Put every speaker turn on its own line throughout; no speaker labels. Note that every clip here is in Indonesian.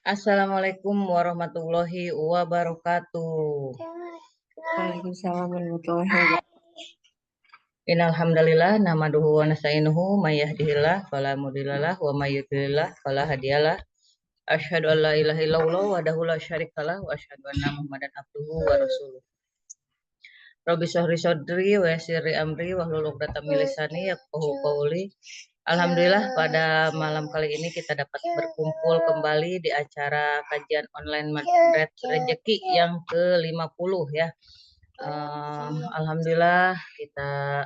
Assalamualaikum warahmatullahi wabarakatuh.
Waalaikumsalam warahmatullahi wabarakatuh.
Innal hamdalillah nahmaduhu wa nasta'inuhu may yahdihillahu fala mudhillalah wa may yudhlilillah fala hadiyalah. Asyhadu an la ilaha illallah wahdahu la syarikalah wa asyhadu anna Muhammadan abduhu wa rasuluh. Rabbi shrah sadri wa yassir li amri wahlul 'uqdatam min lisani yafqahu qawli. Alhamdulillah pada malam kali ini kita dapat berkumpul kembali di acara kajian online Magnet Rezeki yang ke-50 ya. Alhamdulillah kita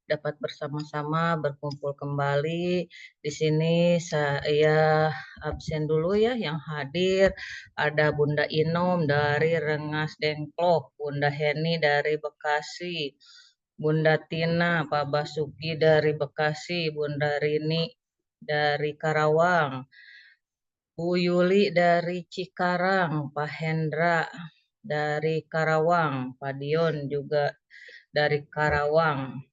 dapat bersama-sama berkumpul kembali. Di sini saya absen dulu ya, yang hadir ada Bunda Inom dari Rengas Dengklok, Bunda Heni dari Bekasi, Bunda Tina, Pak Basuki dari Bekasi, Bunda Rini dari Karawang, Bu Yuli dari Cikarang, Pak Hendra dari Karawang, Pak Dion juga dari Karawang,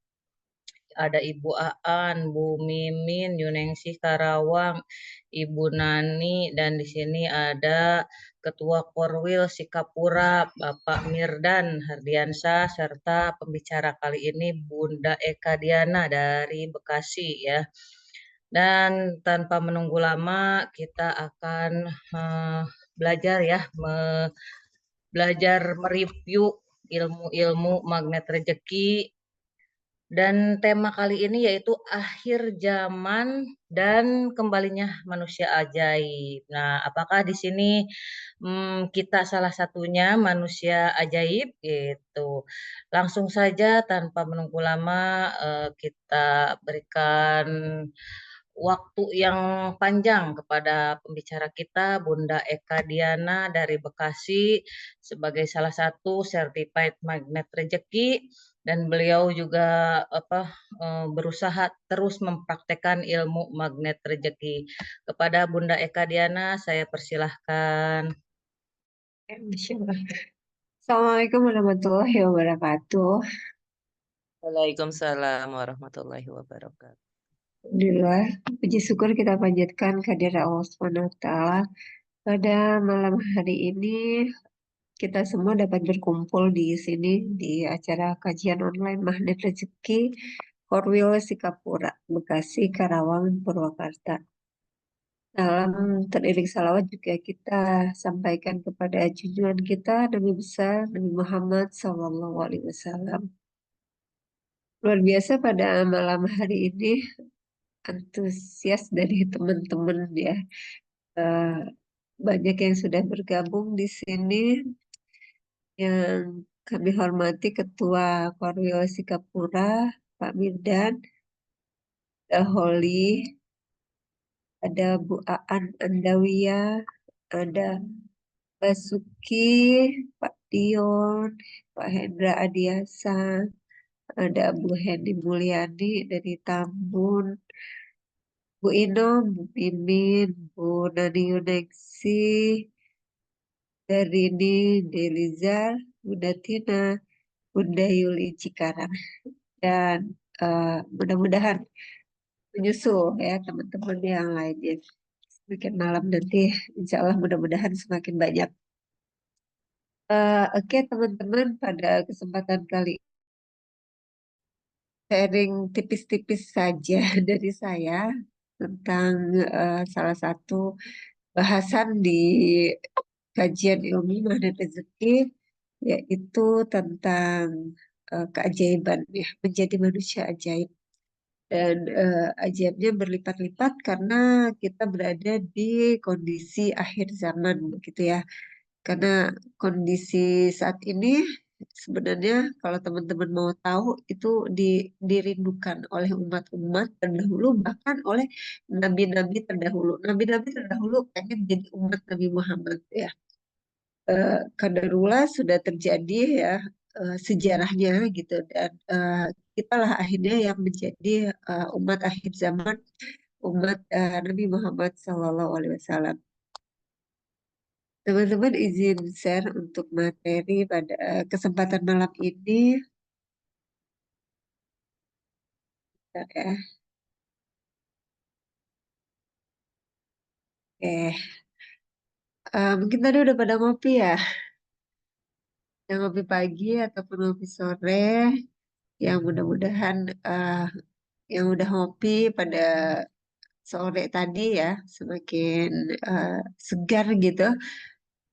ada Ibu Aan, Bu Mimin, Yuningsih Karawang, Ibu Nani, dan di sini ada Ketua Korwil Sikapura, Bapak Mirdan Hardiansah, serta pembicara kali ini Bunda Eka Diana dari Bekasi ya. Dan tanpa menunggu lama, kita akan belajar ya, belajar mereview ilmu-ilmu magnet rezeki, dan tema kali ini yaitu akhir zaman dan kembalinya manusia ajaib. Nah, apakah di sini kita salah satunya manusia ajaib gitu? Langsung saja tanpa menunggu lama, kita berikan waktu yang panjang kepada pembicara kita Bunda Eka Diana dari Bekasi sebagai salah satu certified magnet rezeki, dan beliau juga berusaha terus mempraktekkan ilmu magnet rezeki. Kepada Bunda Eka Diana saya persilahkan.
Masya Allah. Assalamualaikum warahmatullahi wabarakatuh.
Waalaikumsalam warahmatullahi wabarakatuh.
Alhamdulillah, puji syukur kita panjatkan kehadirat Allah Subhanahu wa Ta'ala. Pada malam hari ini, kita semua dapat berkumpul di sini di acara kajian online Magnet Rezeki Korwil Sikapura, Bekasi, Karawang, Purwakarta. Salam teriring salawat juga kita sampaikan kepada junjungan kita Nabi besar Nabi Muhammad SAW. Luar biasa pada malam hari ini antusias dari teman-teman ya. Eh, Banyak yang sudah bergabung di sini, yang kami hormati Ketua Korwil Sikapura, Pak Mirdan, Holly, ada Bu Aan Andawiyah, ada Basuki, Pak Dion, Pak Hendra Adiasa, ada Bu Heni Mulyani dari Tambun, Bu Inom, Bu Mimin, Bu Nani Yuneksi, Darini, Delizar, Bunda Tina, Bunda Yuli Cikarang. Dan mudah-mudahan menyusul ya teman-teman yang lainnya. Semakin malam nanti, insya Allah mudah-mudahan semakin banyak. Oke teman-teman, pada kesempatan kali sharing tipis-tipis saja dari saya tentang salah satu bahasan di kajian ilmu magnet rezeki, yaitu tentang keajaiban ya, menjadi manusia ajaib. Dan ajaibnya berlipat-lipat karena kita berada di kondisi akhir zaman begitu ya. Karena kondisi saat ini sebenarnya kalau teman-teman mau tahu itu dirindukan oleh umat-umat terdahulu, bahkan oleh nabi-nabi terdahulu. Nabi-nabi terdahulu pengen jadi umat Nabi Muhammad ya. Kadarullah sudah terjadi ya, sejarahnya gitu, dan kitalah akhirnya yang menjadi umat akhir zaman, umat Nabi Muhammad SAW. Teman-teman izin share untuk materi pada kesempatan malam ini. Bentar ya. Oke. Mungkin tadi udah pada ngopi ya, yang ngopi pagi ataupun ngopi sore, yang mudah-mudahan eh, yang udah ngopi pada sore tadi ya, semakin eh, segar gitu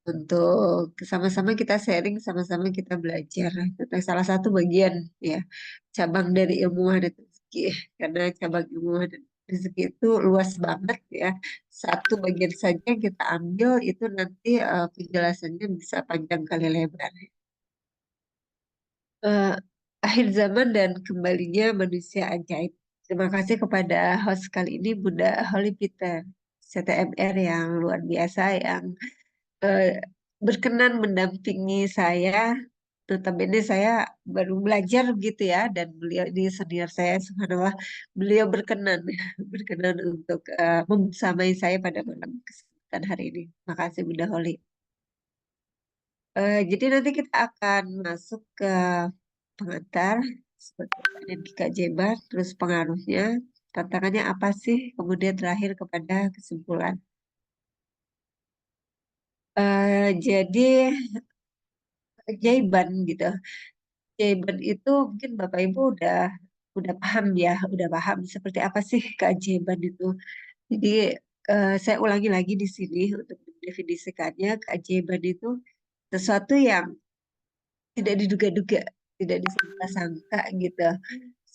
untuk sama-sama kita sharing, sama-sama kita belajar tentang salah satu bagian ya cabang dari ilmu dan rezeki. Karena cabang ilmu dan rezeki itu luas banget ya. Satu bagian saja yang kita ambil itu nanti penjelasannya bisa panjang kali lebar. Eh, Akhir zaman dan kembalinya manusia ajaib. Terima kasih kepada host kali ini Bunda Holly Peter CTMR yang luar biasa yang eh, berkenan mendampingi saya. Notabene saya baru belajar gitu ya, dan beliau ini senior saya, subhanallah, beliau berkenan berkenan untuk membersamai saya pada malam kesempatan hari ini. Makasih Bunda Holly. Jadi nanti kita akan masuk ke pengantar seperti energi keajaiban, terus pengaruhnya, tantangannya apa sih, kemudian terakhir kepada kesimpulan. Jadi keajaiban gitu. Keajaiban itu mungkin Bapak Ibu udah paham ya, udah paham seperti apa sih keajaiban itu. Jadi saya ulangi lagi di sini untuk mendefinisikannya. Keajaiban itu sesuatu yang tidak diduga-duga, tidak disangka-sangka gitu.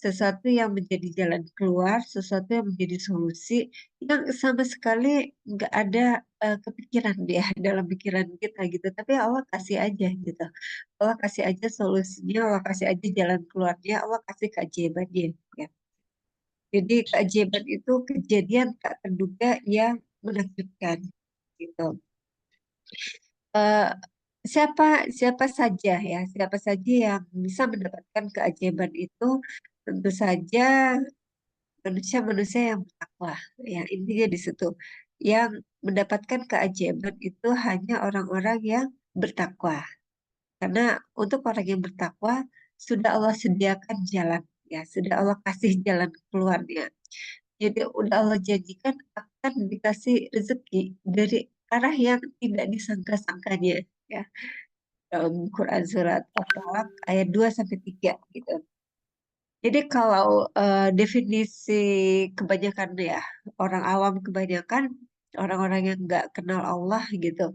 Sesuatu yang menjadi jalan keluar, sesuatu yang menjadi solusi yang sama sekali nggak ada kepikiran dia dalam pikiran kita gitu. Tapi Allah kasih aja gitu. Allah kasih aja solusinya, Allah kasih aja jalan keluarnya, Allah kasih keajaibannya. Ya. Jadi keajaiban itu kejadian tak terduga yang menakjubkan gitu. Eh, siapa siapa saja ya, siapa saja yang bisa mendapatkan keajaiban itu, tentu saja manusia-manusia yang bertakwa. Ya, intinya di situ. Yang mendapatkan keajaiban itu hanya orang-orang yang bertakwa. Karena untuk orang yang bertakwa sudah Allah sediakan jalan, ya, sudah Allah kasih jalan keluarnya. Jadi udah Allah janjikan akan dikasih rezeki dari arah yang tidak disangka-sangkanya, ya. Dalam Quran surat At-Talaq ayat 2 sampai 3 gitu. Jadi kalau definisi kebanyakan ya orang awam, kebanyakan orang-orang yang nggak kenal Allah gitu,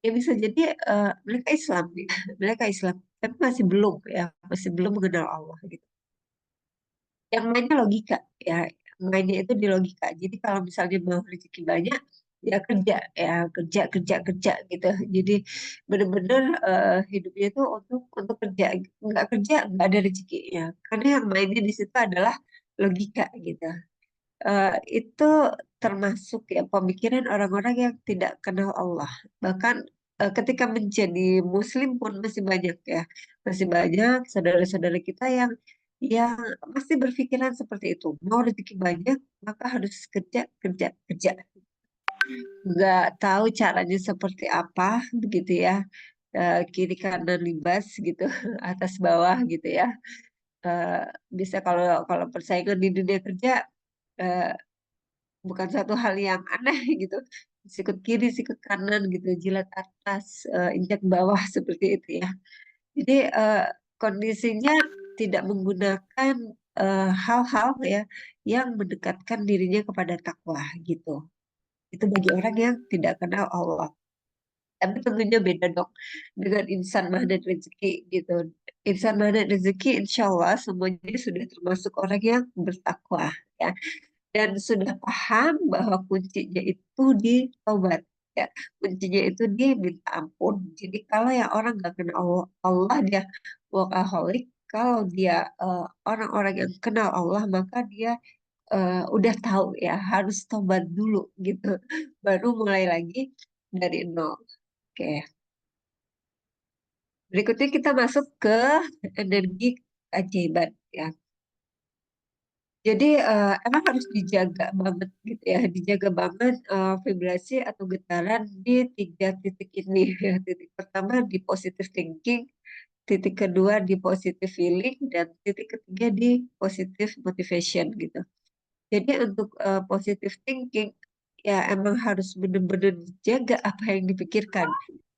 ya bisa jadi mereka Islam ya. Mereka Islam tapi masih belum ya, masih belum mengenal Allah gitu. Yang mainnya logika ya, mainnya itu di logika. Jadi kalau misalnya mau rezeki banyak, ya kerja, ya kerja kerja kerja gitu. Jadi benar-benar hidupnya itu untuk kerja, nggak kerja nggak ada rezekinya. Karena yang mainnya di situ adalah logika gitu. Itu termasuk ya pemikiran orang-orang yang tidak kenal Allah. Bahkan ketika menjadi Muslim pun masih banyak ya, masih banyak saudara-saudara kita yang masih berpikiran seperti itu. Mau rezeki banyak, maka harus kerja, kerja, kerja. Nggak tahu caranya seperti apa, begitu ya. Kiri kanan libas gitu, atas bawah gitu ya. Eh, Bisa kalau kalau persaingan di dunia kerja eh, bukan satu hal yang aneh gitu. Sikut kiri, sikut kanan gitu, jilat atas, injak bawah seperti itu ya. Jadi kondisinya tidak menggunakan hal-hal ya yang mendekatkan dirinya kepada takwa gitu. Itu bagi orang yang tidak kenal Allah. Tapi tentunya beda dong dengan insan magnet rezeki gitu. Insan magnet rezeki, insya Allah semuanya sudah termasuk orang yang bertakwa ya, dan sudah paham bahwa kuncinya itu di taubat ya, kuncinya itu di minta ampun. Jadi kalau yang orang nggak kenal Allah, Allah dia workaholic. Kalau dia orang-orang yang kenal Allah, maka dia udah tahu ya harus tobat dulu gitu, baru mulai lagi dari nol. Oke, berikutnya kita masuk ke energi keajaiban ya. Jadi emang harus dijaga banget gitu ya, dijaga banget vibrasi atau getaran di tiga titik ini. Ya. Titik pertama di positive thinking, titik kedua di positive feeling, dan titik ketiga di positive motivation gitu. Jadi untuk positive thinking ya emang harus benar-benar jaga apa yang dipikirkan.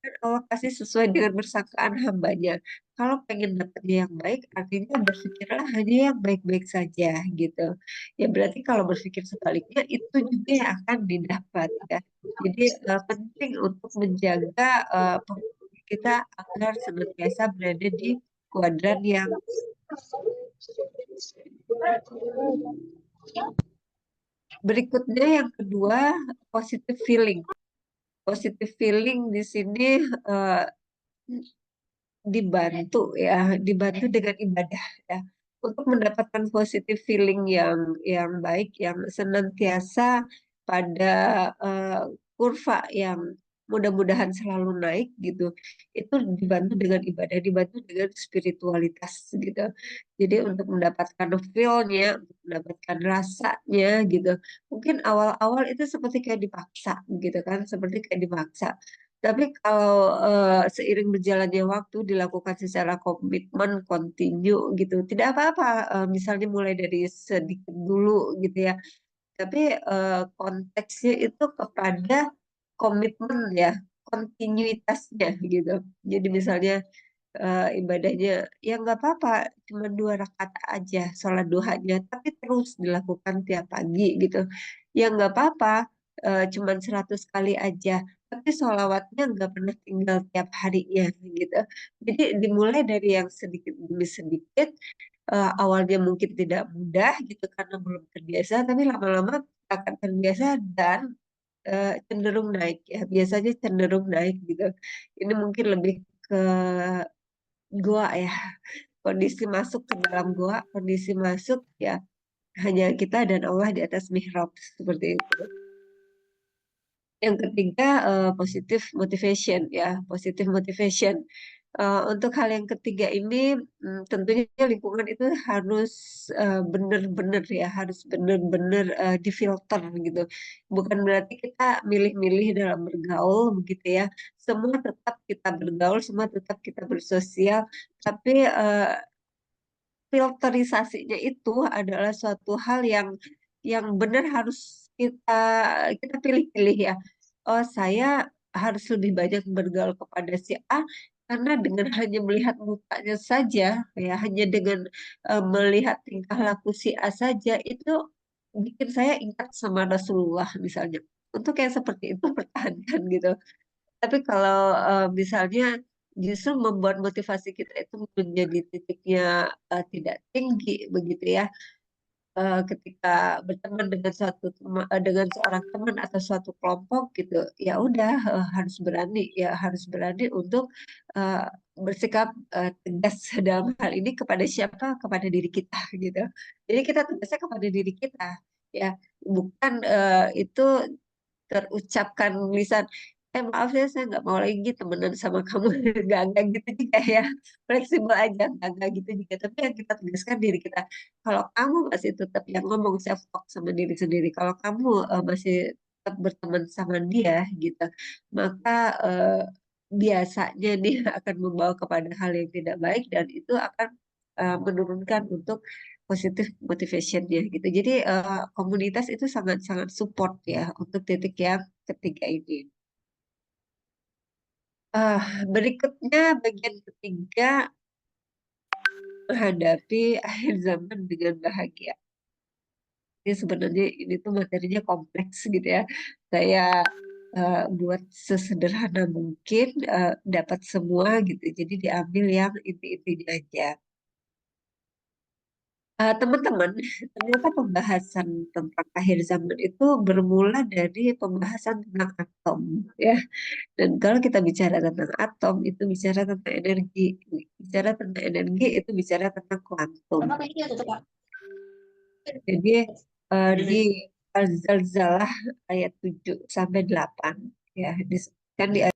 Kan Allah kasih sesuai dengan persangkaan hambanya. Kalau pengen dapatnya yang baik, artinya berpikirlah hanya yang baik-baik saja gitu. Ya berarti kalau berpikir sebaliknya itu juga yang akan didapat ya. Jadi penting untuk menjaga pemikiran kita agar senantiasa berada di kuadran yang berikutnya. Yang kedua, positive feeling. Positive feeling di sini eh, dibantu dengan ibadah ya, untuk mendapatkan positive feeling yang baik, yang senantiasa pada eh, kurva yang mudah-mudahan selalu naik gitu. Itu dibantu dengan ibadah, dibantu dengan spiritualitas gitu. Jadi untuk mendapatkan feel-nya, untuk mendapatkan rasanya gitu. Mungkin awal-awal itu seperti kayak dipaksa gitu kan, seperti kayak dipaksa. Tapi kalau seiring berjalannya waktu dilakukan secara komitmen, continue gitu, tidak apa-apa. Misalnya mulai dari sedikit dulu gitu ya. Tapi konteksnya itu kepada komitmen ya, kontinuitasnya gitu. Jadi misalnya ibadahnya ya nggak apa-apa, cuma 2 rakaat aja sholat duhanya, tapi terus dilakukan tiap pagi gitu. Ya nggak apa-apa, cuma 100 kali aja, tapi sholawatnya nggak pernah tinggal tiap harinya gitu. Jadi dimulai dari yang sedikit demi sedikit. Awalnya mungkin tidak mudah gitu karena belum terbiasa, tapi lama-lama akan terbiasa dan cenderung naik ya. Biasanya cenderung naik gitu. Ini mungkin lebih ke goa ya, kondisi masuk ke dalam goa, kondisi masuk ya hanya kita dan Allah di atas mihrab seperti itu. Yang ketiga, positive motivation ya, positive motivation. Untuk hal yang ketiga ini, tentunya lingkungan itu harus benar-benar ya, harus benar-benar difilter gitu. Bukan berarti kita milih-milih dalam bergaul begitu ya. Semua tetap kita bergaul, semua tetap kita bersosial, tapi filterisasinya itu adalah suatu hal yang benar harus kita kita pilih-pilih ya. Oh, saya harus lebih banyak bergaul kepada si A karena dengan hanya melihat mukanya saja, ya hanya dengan melihat tingkah laku si A saja itu bikin saya ingat sama Rasulullah misalnya. Untuk yang seperti itu pertahankan gitu. Tapi kalau misalnya justru membuat motivasi kita itu menjadi titiknya tidak tinggi begitu ya, ketika berteman dengan dengan seorang teman atau suatu kelompok gitu, ya udah harus berani untuk eh, bersikap tegas dalam hal ini kepada siapa, kepada diri kita gitu. Jadi kita tegasnya kepada diri kita ya, bukan itu terucapkan lisan, maaf ya saya nggak mau lagi temenan sama kamu. Nggak gitu juga ya, fleksibel aja, nggak gitu juga, tapi yang kita tegaskan diri kita, kalau kamu masih tetap yang ngomong self talk sama diri sendiri, kalau kamu masih tetap berteman sama dia gitu, maka biasanya nih akan membawa kepada hal yang tidak baik dan itu akan menurunkan untuk positif motivationnya gitu. Jadi komunitas itu sangat-sangat support ya untuk titik yang ketiga ini. Ah, berikutnya bagian ketiga, menghadapi akhir zaman dengan bahagia. Ini sebenarnya ini tuh materinya kompleks gitu ya. Saya buat sesederhana mungkin, dapat semua gitu. Jadi diambil yang inti-intinya aja. Teman-teman, ternyata pembahasan tentang akhir zaman itu bermula dari pembahasan tentang atom, ya. Dan kalau kita bicara tentang atom, itu bicara tentang energi. Bicara tentang energi, itu bicara tentang kuantum. Jadi di Al-Zalzalah ayat 7 sampai 8 ya disebutkan di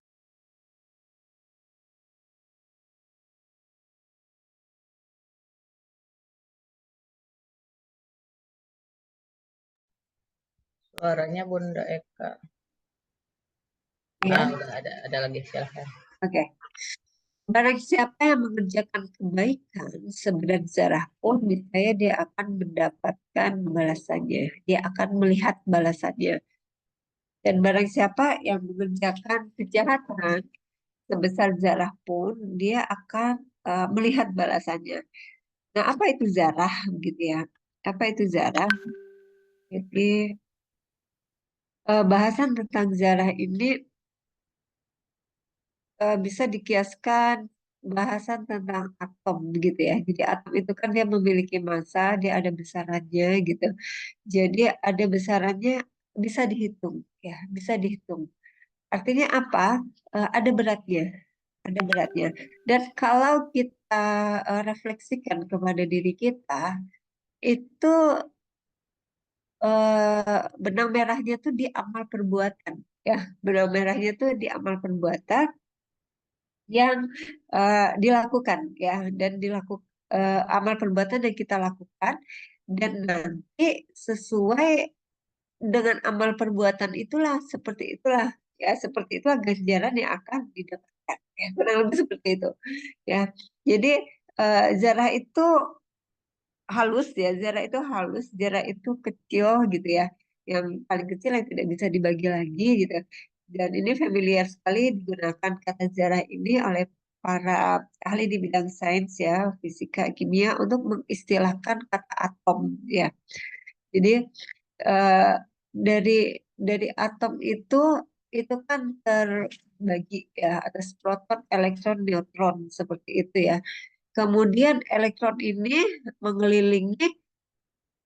Suaranya Bunda Eka.
ya.
Udah ada lagi, silahkan.
Oke. Barang siapa yang mengerjakan kebaikan seberat zarah pun, niscaya dia akan mendapatkan balasannya. Dia akan melihat balasannya. Dan barang siapa yang mengerjakan kejahatan sebesar zarah pun, dia akan melihat balasannya. Nah, apa itu zarah gitu ya? Apa itu zarah? Jadi bahasan tentang zarah ini bisa dikiaskan bahasan tentang atom gitu ya. Jadi atom itu kan dia memiliki massa, dia ada besarannya gitu. Jadi ada besarannya bisa dihitung ya, bisa dihitung. Artinya apa? Ada beratnya, ada beratnya. Dan kalau kita refleksikan kepada diri kita, itu benang merahnya tuh di amal perbuatan ya. Benang merahnya tuh di amal perbuatan yang dilakukan ya, dan dilakukan amal perbuatan yang kita lakukan, dan nanti sesuai dengan amal perbuatan itulah, seperti itulah ya, seperti itulah ganjaran yang akan didapatkan ya, kurang lebih seperti itu ya. Jadi zarah itu halus ya, zarah itu halus, zarah itu kecil gitu ya, yang paling kecil yang tidak bisa dibagi lagi gitu. Dan ini familiar sekali digunakan kata zarah ini oleh para ahli di bidang sains ya, fisika, kimia, untuk mengistilahkan kata atom ya. Jadi eh, dari atom itu kan terbagi ya atas proton, elektron, neutron seperti itu ya. Kemudian elektron ini mengelilingi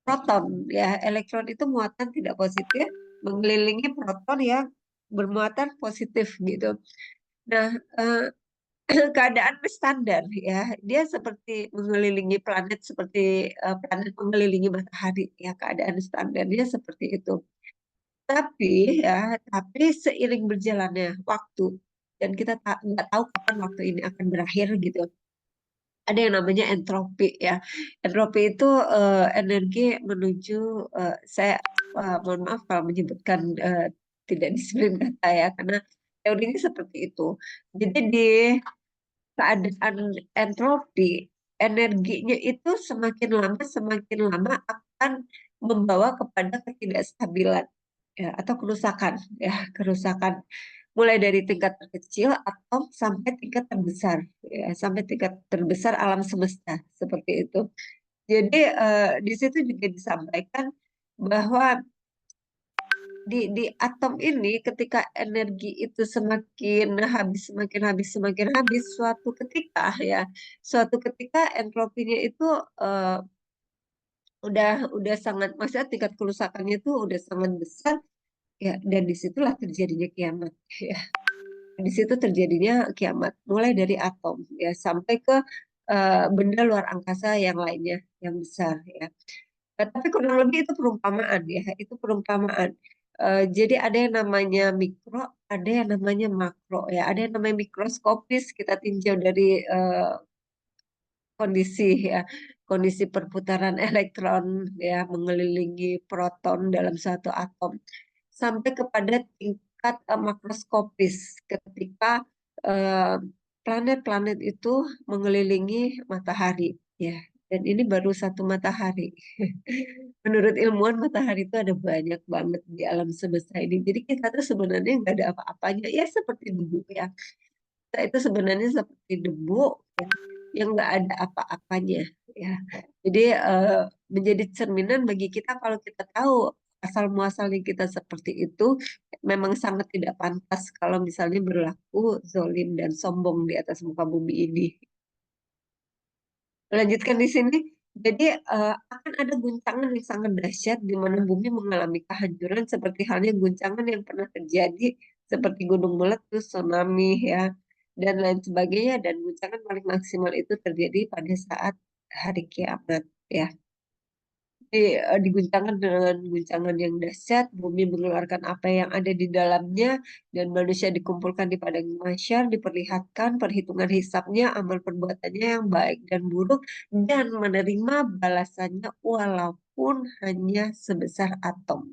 proton ya. Elektron itu muatan tidak positif mengelilingi proton yang bermuatan positif gitu. Nah, keadaan standar ya, dia seperti mengelilingi planet, seperti planet mengelilingi matahari ya, keadaan standarnya seperti itu. Tapi tapi seiring berjalannya waktu, dan kita nggak tahu kapan waktu ini akan berakhir gitu, ada yang namanya entropi ya. Entropi itu energi menuju, saya mohon maaf kalau menyebutkan tidak disiplin kata ya, karena teorinya seperti itu. Jadi di keadaan entropi, energinya itu semakin lama akan membawa kepada ketidakstabilan ya, atau kerusakan ya, kerusakan mulai dari tingkat terkecil atau sampai tingkat terbesar ya, sampai tingkat terbesar alam semesta seperti itu. Jadi di situ juga disampaikan bahwa di atom ini ketika energi itu semakin habis semakin habis, suatu ketika entropinya itu eh, udah sangat, maksudnya tingkat kerusakannya itu udah sangat besar ya, dan disitulah terjadinya kiamat ya. Di situ terjadinya kiamat mulai dari atom ya sampai ke benda luar angkasa yang lainnya yang besar ya. Tapi kurang lebih itu perumpamaan ya, itu perumpamaan. Jadi ada yang namanya mikro, ada yang namanya makro ya, ada yang namanya mikroskopis, kita tinjau dari kondisi ya, kondisi perputaran elektron ya mengelilingi proton dalam suatu atom, sampai kepada tingkat makroskopis ketika eh, planet-planet itu mengelilingi matahari ya. Dan ini baru satu matahari. Menurut ilmuwan matahari itu ada banyak banget di alam semesta ini. Jadi kita tuh sebenarnya nggak ada apa-apanya. Ya seperti debu ya. Kita itu sebenarnya seperti debu ya, yang nggak ada apa-apanya ya. Jadi menjadi cerminan bagi kita kalau kita tahu asal muasalnya kita seperti itu, memang sangat tidak pantas kalau misalnya berlaku zolim dan sombong di atas muka bumi ini. Melanjutkan di sini, jadi akan ada guncangan yang sangat dahsyat di mana bumi mengalami kehancuran seperti halnya guncangan yang pernah terjadi seperti gunung meletus, tsunami ya, dan lain sebagainya. Dan guncangan paling maksimal itu terjadi pada saat hari kiamat ya. Diguncangkan dengan guncangan yang dahsyat, bumi mengeluarkan apa yang ada di dalamnya, dan manusia dikumpulkan di padang mahsyar, diperlihatkan perhitungan hisabnya, amal perbuatannya yang baik dan buruk, dan menerima balasannya walaupun hanya sebesar atom.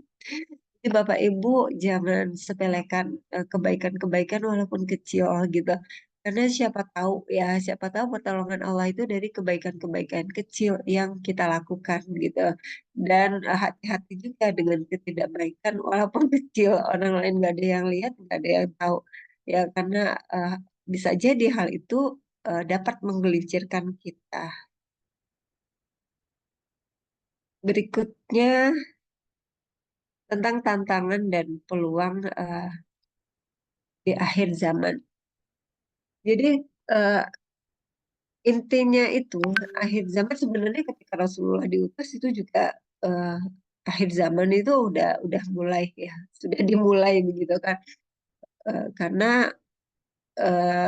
Jadi Bapak Ibu jangan sepelekan kebaikan-kebaikan walaupun kecil gitu. Karena siapa tahu pertolongan Allah itu dari kebaikan-kebaikan kecil yang kita lakukan gitu. Dan hati-hati juga dengan ketidakbaikan walaupun kecil, orang lain nggak ada yang lihat, nggak ada yang tahu. Ya karena eh, bisa jadi hal itu dapat menggelincirkan kita. Berikutnya tentang tantangan dan peluang di akhir zaman. Jadi eh, intinya itu akhir zaman sebenarnya ketika Rasulullah diutus itu juga eh, akhir zaman itu udah mulai ya, sudah dimulai begitu kan. Karena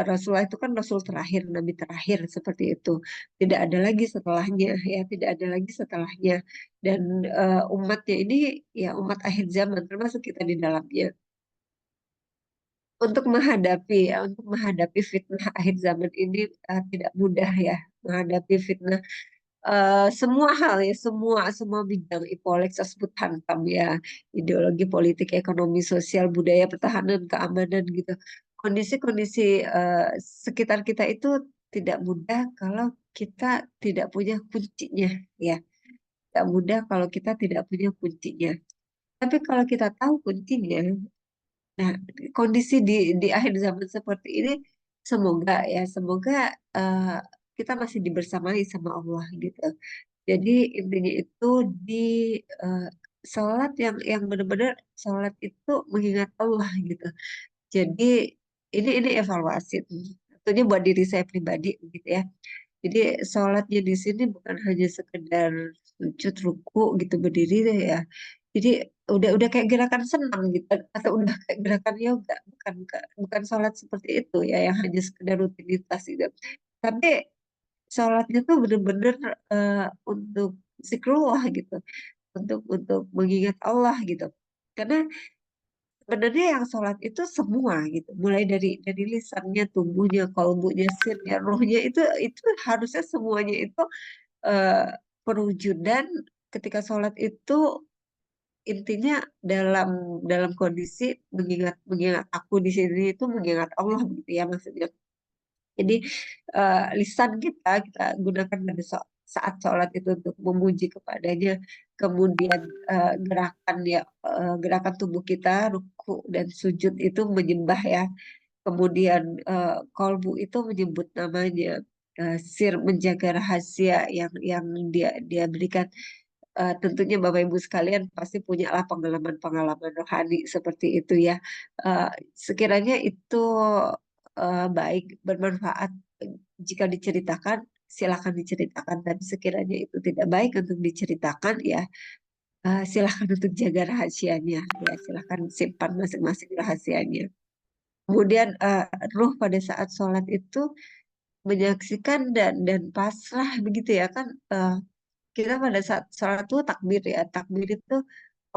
Rasulullah itu kan Rasul terakhir, Nabi terakhir seperti itu. Tidak ada lagi setelahnya ya, tidak ada lagi setelahnya. Dan umatnya ini ya umat akhir zaman termasuk kita di dalamnya. Untuk menghadapi fitnah akhir zaman ini tidak mudah ya, menghadapi fitnah semua hal ya, semua bidang Ipolek saya sebut hantam ya, ideologi politik, ekonomi, sosial, budaya, pertahanan, keamanan gitu. Kondisi-kondisi sekitar kita itu tidak mudah kalau kita tidak punya kuncinya ya. Tidak mudah kalau kita tidak punya kuncinya. Tapi kalau kita tahu kuncinya, nah, kondisi di akhir zaman seperti ini, semoga eh, kita masih dibersamai sama Allah gitu. Jadi intinya itu di eh, sholat yang benar-benar sholat itu mengingat Allah gitu. Jadi ini evaluasi tentunya buat diri saya pribadi gitu ya. Jadi sholatnya di sini bukan hanya sekedar sujud ruku gitu berdiri deh ya. Jadi udah kayak gerakan senam gitu atau udah kayak gerakan yoga, bukan sholat seperti itu ya yang hanya sekedar rutinitas gitu. Tapi sholatnya tuh bener-bener untuk zikrullah gitu, untuk mengingat Allah gitu. Karena sebenarnya yang sholat itu semua gitu, mulai dari lisannya, tubuhnya, kalbunya, sirnya, rohnya itu harusnya semuanya itu eh, perwujudan ketika sholat itu intinya dalam dalam kondisi mengingat mengingat aku di sini itu mengingat Allah gitu ya maksudnya. Jadi lisan kita gunakan pada saat sholat itu untuk memuji kepadanya. Kemudian gerakan ya gerakan tubuh kita ruku dan sujud itu menyembah ya. Kemudian kolbu itu menyebut namanya. Sir menjaga rahasia yang dia berikan. Tentunya Bapak Ibu sekalian pasti punya lah pengalaman-pengalaman rohani seperti itu ya. Eh, Sekiranya itu baik, bermanfaat jika diceritakan, silakan diceritakan. Tapi sekiranya itu tidak baik untuk diceritakan ya, silakan untuk jaga rahasianya. Ya, silakan simpan masing-masing rahasianya. Kemudian ruh pada saat sholat itu menyaksikan dan pasrah begitu ya kan. Kita pada saat sholat itu takbir ya, takbir itu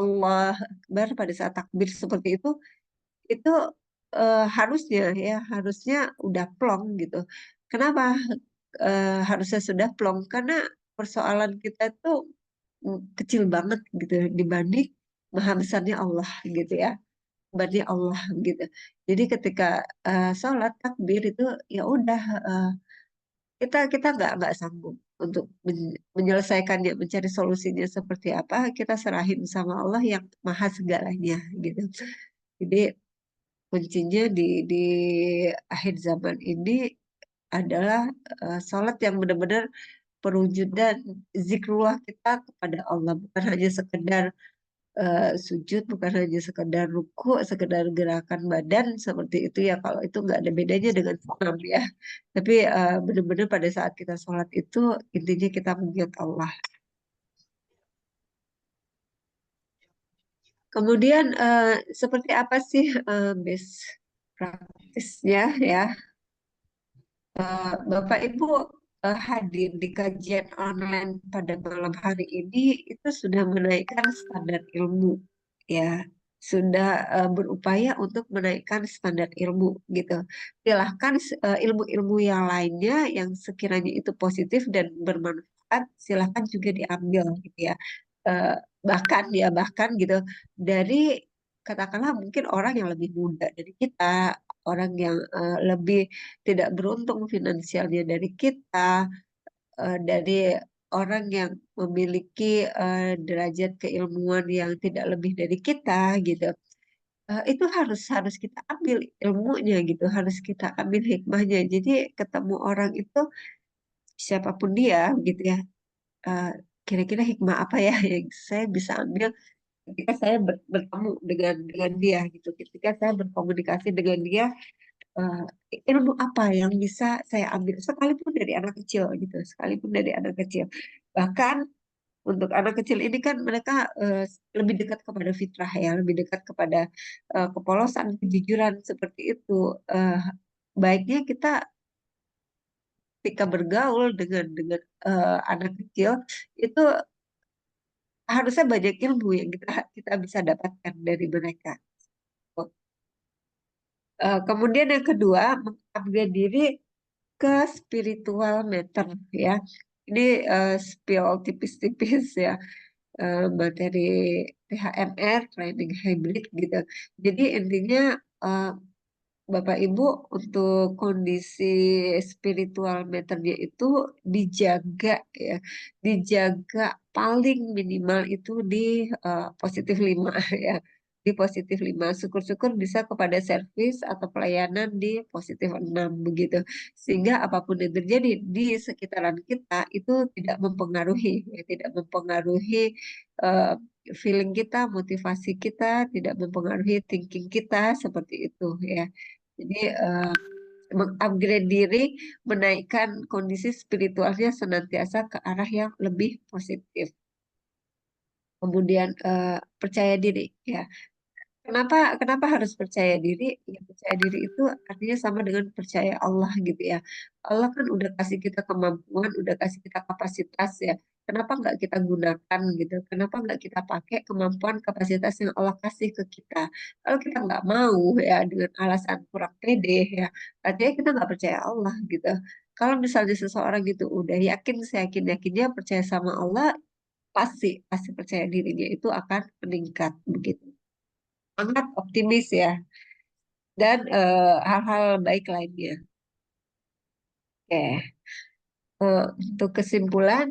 Allah Akbar pada saat takbir seperti itu harusnya udah plong gitu. Kenapa harusnya sudah plong? Karena persoalan kita tuh kecil banget gitu dibanding maha besarnya Allah gitu ya, dibanding Allah gitu. Jadi ketika sholat takbir itu ya udah kita nggak sanggup untuk menyelesaikannya, mencari solusinya seperti apa, kita serahin sama Allah yang maha segalanya gitu. Jadi kuncinya di akhir zaman ini adalah sholat yang benar-benar perwujudan zikrullah kita kepada Allah, bukan hanya sekedar sujud, bukan hanya sekedar ruku, sekedar gerakan badan seperti itu ya. Kalau itu nggak ada bedanya dengan senam ya. Tapi benar-benar pada saat kita sholat itu intinya kita mengingat Allah. Kemudian seperti apa sih best practice-nya ya? Bapak Ibu hadir di kajian online pada malam hari ini itu sudah menaikkan standar ilmu ya, sudah berupaya untuk menaikkan standar ilmu gitu. Silahkan ilmu-ilmu yang lainnya yang sekiranya itu positif dan bermanfaat silahkan juga diambil gitu ya. Eh, bahkan gitu dari katakanlah mungkin orang yang lebih muda dari kita, orang yang lebih tidak beruntung finansialnya dari kita, dari orang yang memiliki derajat keilmuan yang tidak lebih dari kita gitu. Itu harus harus kita ambil ilmunya gitu, harus kita ambil hikmahnya. Jadi ketemu orang itu siapapun dia gitu ya, eh, kira-kira hikmah apa ya yang saya bisa ambil ketika saya bertemu dengan dia gitu, ketika saya berkomunikasi dengan dia, eh, ilmu apa yang bisa saya ambil sekalipun dari anak kecil gitu, sekalipun dari anak kecil. Bahkan untuk anak kecil ini kan mereka lebih dekat kepada fitrah ya, lebih dekat kepada kepolosan, kejujuran seperti itu. Eh, Baiknya kita ketika bergaul dengan anak kecil itu harusnya banyak ilmu yang kita kita bisa dapatkan dari mereka. Kemudian yang kedua, mengupgrade diri ke spiritual matter ya. Ini spill tipis-tipis ya, materi THMR, training hybrid gitu. Jadi intinya eh, Bapak Ibu untuk kondisi spiritual meternya itu dijaga ya, dijaga paling minimal itu di positif 5 ya, di positif 5. Syukur-syukur bisa kepada servis atau pelayanan di positif 6 begitu. Sehingga apapun yang terjadi di sekitaran kita itu tidak mempengaruhi, ya, tidak mempengaruhi eh, feeling kita, motivasi kita, tidak mempengaruhi thinking kita seperti itu ya. Jadi mengupgrade diri, menaikkan kondisi spiritualnya senantiasa ke arah yang lebih positif. Kemudian percaya diri ya. Kenapa kenapa harus percaya diri? Ya, percaya diri itu artinya sama dengan percaya Allah gitu ya. Allah kan udah kasih kita kemampuan, udah kasih kita kapasitas ya. Kenapa nggak kita gunakan gitu? Kenapa nggak kita pakai kemampuan kapasitas yang Allah kasih ke kita? Kalau kita nggak mau ya dengan alasan kurang pede ya, artinya kita nggak percaya Allah gitu. Kalau misalnya seseorang gitu udah yakin, seyakin yakinnya percaya sama Allah, pasti pasti percaya dirinya itu akan meningkat begitu, sangat optimis ya, dan hal-hal baik lainnya. Oke, untuk kesimpulan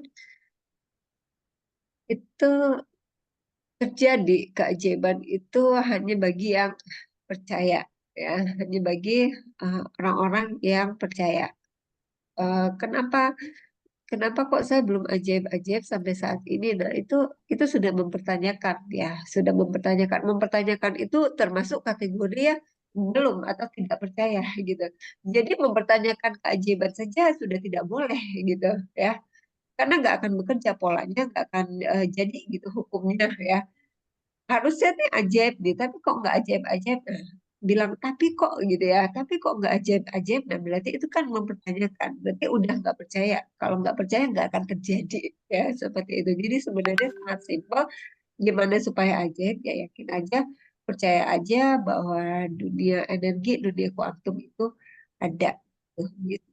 itu terjadi keajaiban itu hanya bagi yang percaya ya, hanya bagi orang-orang yang percaya. Kenapa Kenapa kok saya belum ajaib-ajaib sampai saat ini? Nah, itu sudah mempertanyakan ya, sudah mempertanyakan. Mempertanyakan itu termasuk kategori ya belum atau tidak percaya gitu. Jadi mempertanyakan keajaiban saja sudah tidak boleh gitu ya. Karena nggak akan bekerja polanya, nggak akan jadi gitu hukumnya ya. Harusnya nih ajaib nih, tapi kok nggak ajaib-ajaib. Nah, bilang tapi kok gitu ya, tapi kok nggak ajaib-ajaib. Nah, berarti itu kan mempertanyakan, berarti udah nggak percaya. Kalau nggak percaya nggak akan terjadi ya, seperti itu. Jadi sebenarnya sangat simpel. Gimana supaya ajaib? Ya yakin aja, percaya aja bahwa dunia energi, dunia kuantum itu ada. Tuh, gitu.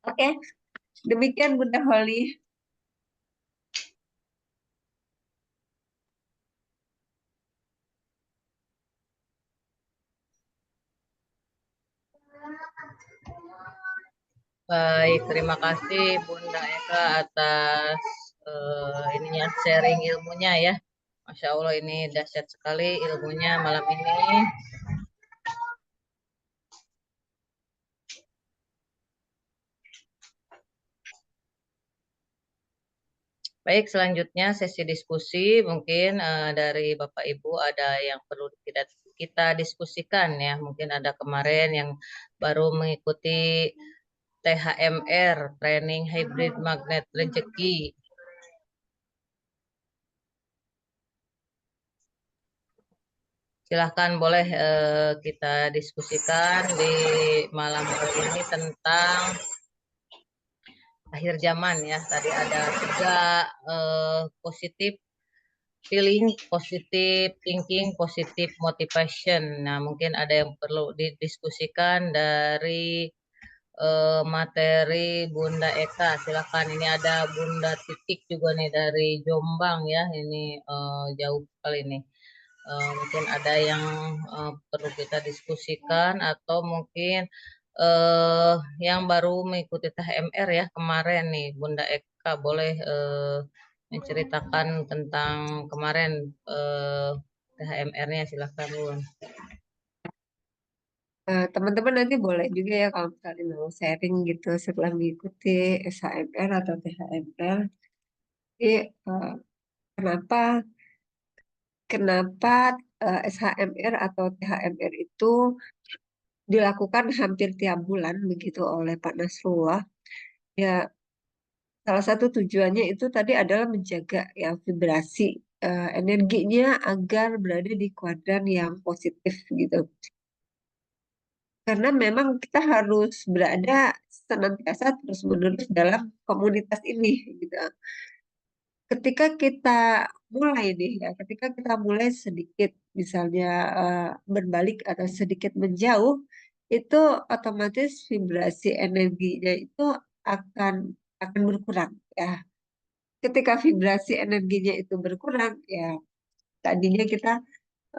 Oke, demikian Bunda Holly.
Baik, terima kasih Bunda Eka atas ininya sharing ilmunya ya. Masya Allah ini dahsyat sekali ilmunya malam ini. Baik, selanjutnya sesi diskusi mungkin dari Bapak Ibu ada yang perlu kita diskusikan ya. Mungkin ada kemarin yang baru mengikuti THMR, Training Hybrid Magnet Rezeki. Silahkan boleh kita diskusikan di malam hari ini tentang akhir zaman ya. Tadi ada 3 positif feeling, positif thinking, positif motivation. Nah, mungkin ada yang perlu didiskusikan dari materi Bunda Eka. Silakan, ini ada Bunda Titik juga nih dari Jombang ya. Ini jauh sekali nih. Mungkin ada yang perlu kita diskusikan atau mungkin yang baru mengikuti THMR ya kemarin nih, Bunda Eka boleh menceritakan tentang kemarin THMR-nya, silakan Bun.
Teman-teman nanti boleh juga ya kalau misalnya mau sharing gitu setelah mengikuti SHMR atau THMR. Jadi kenapa kenapa SHMR atau THMR itu dilakukan hampir tiap bulan begitu oleh Pak Nasrullah? Ya, salah satu tujuannya itu tadi adalah menjaga ya vibrasi energinya agar berada di kuadran yang positif gitu. Karena memang kita harus berada senantiasa terus-menerus dalam komunitas ini gitu. Ketika kita mulai nih ya, ketika kita mulai sedikit misalnya berbalik atau sedikit menjauh, itu otomatis vibrasi energinya itu akan akan berkurang ya. Ketika vibrasi energinya itu berkurang, ya tadinya kita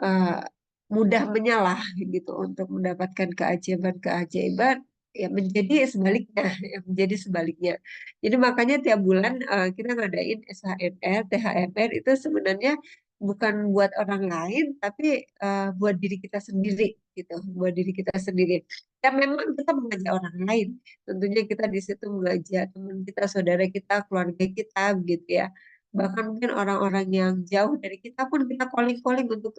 eh, mudah menyalah gitu untuk mendapatkan keajaiban-keajaiban, ya menjadi sebaliknya, ya menjadi sebaliknya. Jadi makanya tiap bulan kita ngadain SHMR, THMR itu sebenarnya bukan buat orang lain, tapi buat diri kita sendiri gitu, buat diri kita sendiri. Ya memang kita mengajak orang lain, tentunya kita di situ mengajak teman kita, saudara kita, keluarga kita, gitu ya. Bahkan mungkin orang-orang yang jauh dari kita pun kita calling-calling untuk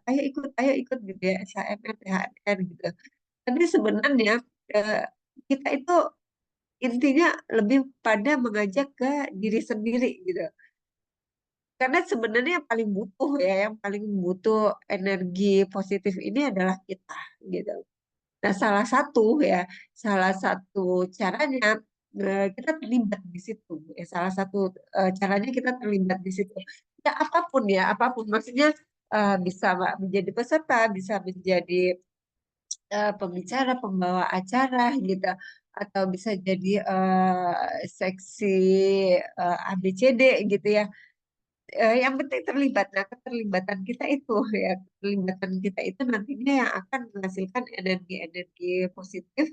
ayo ikut gitu ya SHMR, THR gitu. Tapi sebenarnya eh, kita itu intinya lebih pada mengajak ke diri sendiri gitu. Karena sebenarnya yang paling butuh ya, yang paling butuh energi positif ini adalah kita gitu. Nah, salah satu caranya kita terlibat di situ. Ya, salah satu caranya kita terlibat di situ. Ya, apapun. Maksudnya bisa menjadi peserta, bisa menjadi pembicara, pembawa acara gitu, atau bisa jadi seksi ABCD gitu ya. Yang penting terlibat. Nah, keterlibatan kita itu ya, keterlibatan kita itu nantinya yang akan menghasilkan energi-energi positif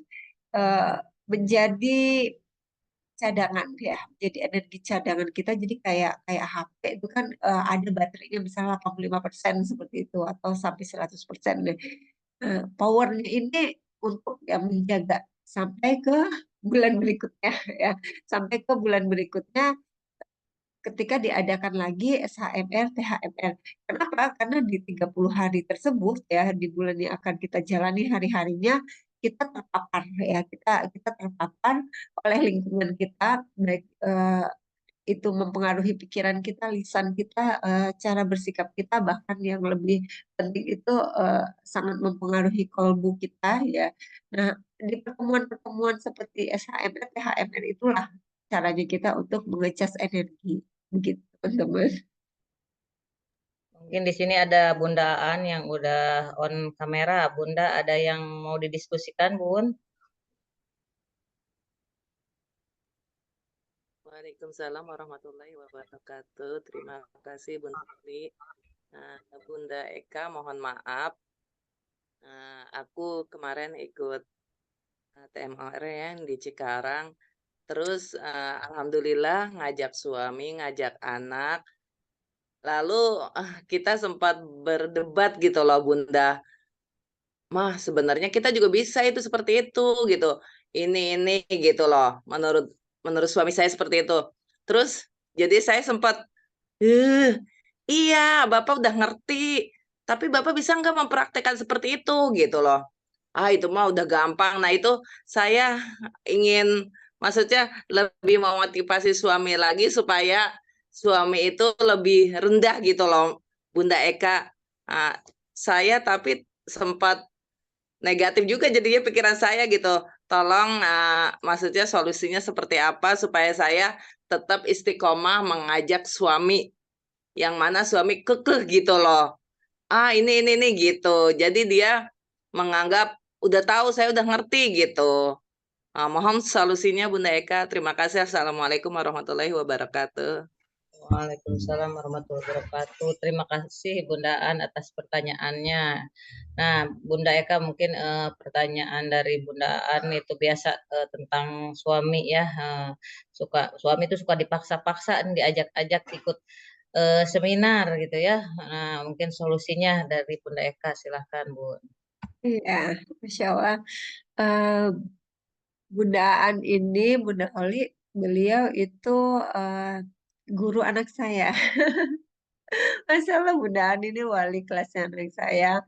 eh, menjadi cadangan ya. Jadi energi cadangan kita jadi kayak kayak HP itu kan ada baterainya misalnya 85% seperti itu atau sampai 100% deh. Powernya ini untuk yang menjaga sampai ke bulan berikutnya ya. Sampai ke bulan berikutnya ketika diadakan lagi SHMR, THMR. Kenapa? Karena di 30 hari tersebut ya, di bulan yang akan kita jalani hari-harinya, kita terpapar ya, kita terpapar oleh lingkungan kita, baik itu mempengaruhi pikiran kita, lisan kita, cara bersikap kita, bahkan yang lebih penting itu sangat mempengaruhi kolbu kita ya. Nah, di pertemuan-pertemuan seperti SHMR, THMR itulah caranya kita untuk mengecas energi. Begitu, teman-teman.
Mungkin di sini ada Bunda Aan yang udah on kamera. Bunda ada yang mau didiskusikan, Bun?
Waalaikumsalam warahmatullahi wabarakatuh. Terima kasih Bunda Lili. Bunda Eka, mohon maaf. Aku kemarin ikut TMR yang di Cikarang. Terus alhamdulillah ngajak suami, ngajak anak. Lalu kita sempat berdebat gitu loh Bunda. Mah, sebenarnya kita juga bisa itu seperti itu gitu. Ini gitu loh. Menurut menurut suami saya seperti itu. Terus jadi saya sempat, "Eh, iya, Bapak udah ngerti, tapi Bapak bisa nggak mempraktekkan seperti itu?" gitu loh. Ah, itu mah udah gampang. Nah, itu saya ingin maksudnya lebih memotivasi suami lagi supaya suami itu lebih rendah gitu loh, Bunda Eka. Ah, saya tapi sempat negatif juga jadinya pikiran saya gitu. Tolong, maksudnya solusinya seperti apa supaya saya tetap istiqomah mengajak suami, yang mana suami kekeh gitu loh. Ah, ini gitu. Jadi dia menganggap udah tahu saya udah ngerti gitu. Mohon solusinya Bunda Eka. Terima kasih. Assalamualaikum warahmatullahi wabarakatuh.
Waalaikumsalam warahmatullahi wabarakatuh. Terima kasih Bunda An atas pertanyaannya. Nah, Bunda Eka mungkin pertanyaan dari Bunda An itu biasa tentang suami ya. Suami itu suka dipaksa-paksa diajak-ajak ikut seminar gitu ya. Nah, mungkin solusinya dari Bunda Eka silahkan Bu.
Iya, Masya Allah. Eh, Bunda ini, Bunda Oli, beliau itu eh, guru anak saya. Masya Allah, Bunda Ani ini wali kelasnya anak saya.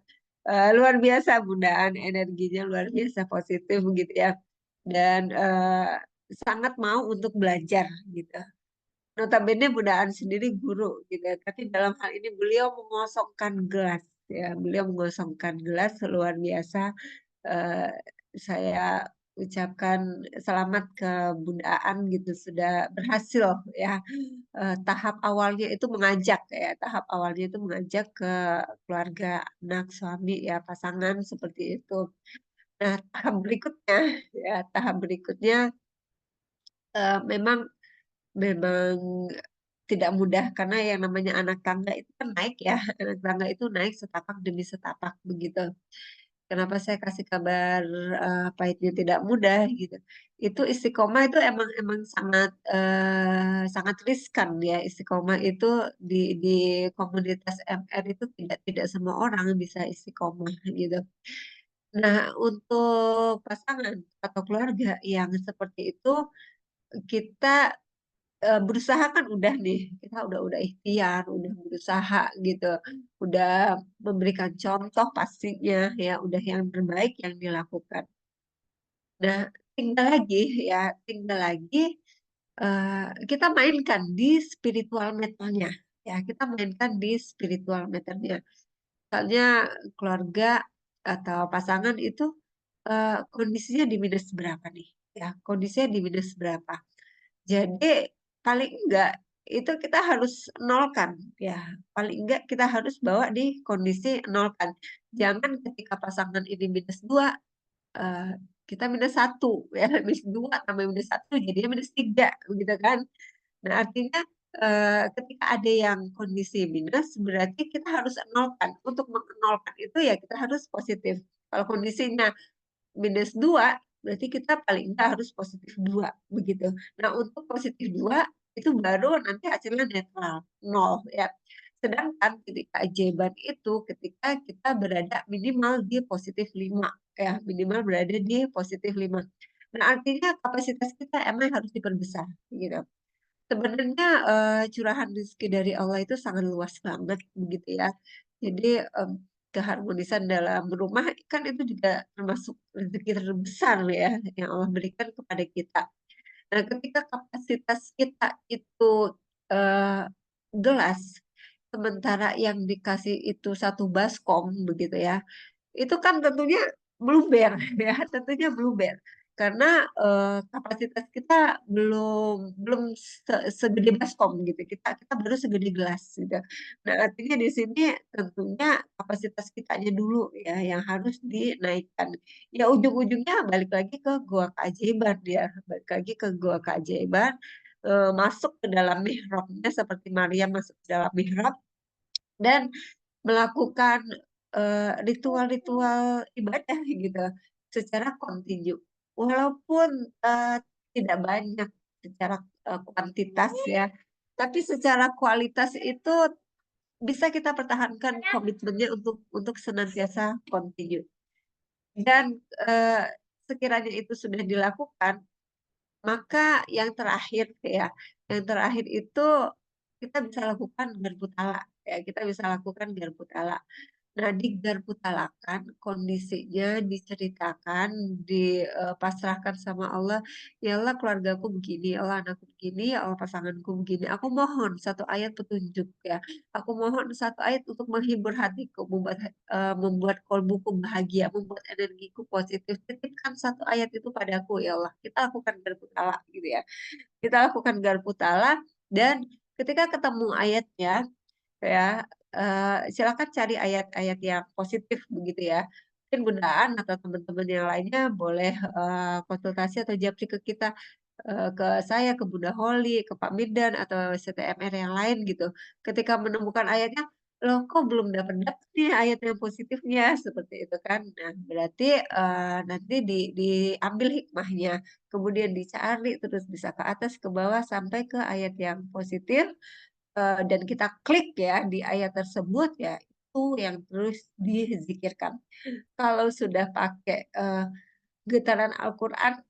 Luar biasa, Bunda Ani, energinya luar biasa positif gitu ya. Dan sangat mau untuk belajar gitu. Notabene Bunda Ani sendiri guru gitu ya. Tapi dalam hal ini beliau mengosongkan gelas ya. Beliau mengosongkan gelas luar biasa. eh, saya ucapkan selamat ke Bunda Aan gitu sudah berhasil ya. Tahap awalnya itu mengajak ya, tahap awalnya itu mengajak ke keluarga, anak, suami ya, pasangan seperti itu. Nah, tahap berikutnya ya, tahap berikutnya memang memang tidak mudah karena yang namanya anak tangga itu kan naik ya, anak tangga itu naik setapak demi setapak begitu. Kenapa saya kasih kabar pahitnya tidak mudah gitu. Itu istiqomah itu emang emang sangat sangat riskan ya. Istiqomah itu di komunitas MR itu tidak tidak semua orang bisa istiqomah gitu. Nah, untuk pasangan atau keluarga yang seperti itu kita berusaha kan udah nih, kita udah ikhtiar, udah berusaha gitu, udah memberikan contoh pastinya ya, udah yang terbaik yang dilakukan. Nah, tinggal lagi ya, tinggal lagi kita mainkan di spiritual meternya ya, kita mainkan di spiritual meternya. Misalnya keluarga atau pasangan itu kondisinya di minus berapa nih? Ya, kondisinya di minus berapa? Jadi paling enggak itu kita harus nolkan ya. Paling enggak kita harus bawa di kondisi nolkan. Jangan ketika pasangan ini minus dua, eh, kita minus satu ya. Minus dua tambah minus satu jadinya minus tiga begitu kan. Nah artinya ketika ada yang kondisi minus berarti kita harus nolkan. Untuk menolkan itu ya kita harus positif. Kalau kondisinya minus dua, berarti kita paling enggak harus positif dua, begitu. Nah, untuk positif dua, itu baru nanti hasilnya netral, nol, ya. Sedangkan ketika keajaiban itu, ketika kita berada minimal di positif lima, ya, minimal berada di positif lima. Nah, artinya kapasitas kita emang harus diperbesar, gitu. Sebenarnya curahan rezeki dari Allah itu sangat luas banget begitu ya. Jadi keharmonisan dalam rumah kan itu juga termasuk rezeki terbesar ya yang Allah berikan kepada kita. Nah, ketika kapasitas kita itu eh, gelas, sementara yang dikasih itu satu baskom begitu ya, itu kan tentunya blueber ya, tentunya blueber karena kapasitas kita belum belum segede baskom gitu. Kita kita baru segede gelas gitu. Nah, artinya di sini tentunya kapasitas kitanya dulu ya yang harus dinaikkan. Ya ujung-ujungnya balik lagi ke gua keajaiban ya, balik lagi ke gua keajaiban masuk ke dalam mihrabnya seperti Maryam masuk ke dalam mihrab dan melakukan ritual-ritual ibadah gitu secara kontinu. Walaupun eh, tidak banyak secara kuantitas ya, tapi secara kualitas itu bisa kita pertahankan komitmennya untuk senantiasa kontinu. Dan eh, sekiranya itu sudah dilakukan, maka yang terakhir itu kita bisa lakukan garpu tala ya, kita bisa lakukan garpu tala. Nah, digarputalakan kondisinya diceritakan, dipasrahkan sama Allah. Ya Allah, keluargaku begini, ya Allah anakku begini, ya Allah pasanganku begini. Aku mohon satu ayat petunjuk ya. Aku mohon satu ayat untuk menghibur hatiku, membuat kolbuku bahagia, membuat energiku positif. Titipkan satu ayat itu padaku ya Allah. Kita lakukan garputala gitu ya. Kita lakukan garputala dan ketika ketemu ayatnya ya silakan cari ayat-ayat yang positif begitu ya. Mungkin Bundaan atau teman-teman yang lainnya boleh konsultasi atau japri ke kita. ke saya, ke Bunda Holi, ke Pak Midan atau CTMR yang lain gitu. Ketika menemukan ayatnya, loh kok belum dapat nih ayat yang positifnya seperti itu kan. Nah, berarti nanti diambil hikmahnya, kemudian dicari terus bisa ke atas ke bawah sampai ke ayat yang positif dan kita klik ya di ayat tersebut ya itu yang terus dizikirkan. Kalau sudah pakai getaran Al-Quran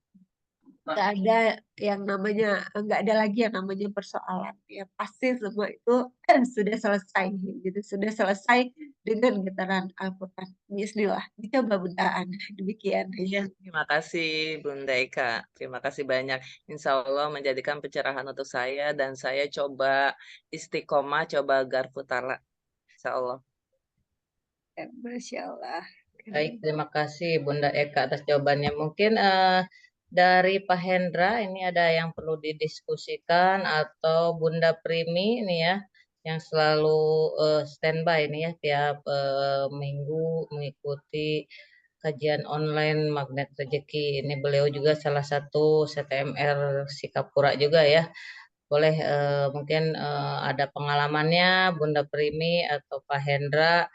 nggak ada yang namanya nggak ada lagi yang namanya persoalan ya pasti semua itu sudah selesai gitu sudah selesai dengan getaran Al-Quran. Bismillah dicoba Bundaan demikian
Iya, terima kasih Bunda Eka. Terima kasih banyak. Insya Allah menjadikan pencerahan untuk saya dan saya coba istiqomah, coba garfutala. Insya Allah.
ya, Masya Allah.
Baik, terima kasih Bunda Eka atas jawabannya. Mungkin dari Pak Hendra ini ada yang perlu didiskusikan atau Bunda Primi ini ya yang selalu standby ini ya tiap minggu mengikuti kajian online Magnet Rezeki. Ini beliau juga salah satu CTMR Sikapura juga ya. Boleh mungkin ada pengalamannya Bunda Primi atau Pak Hendra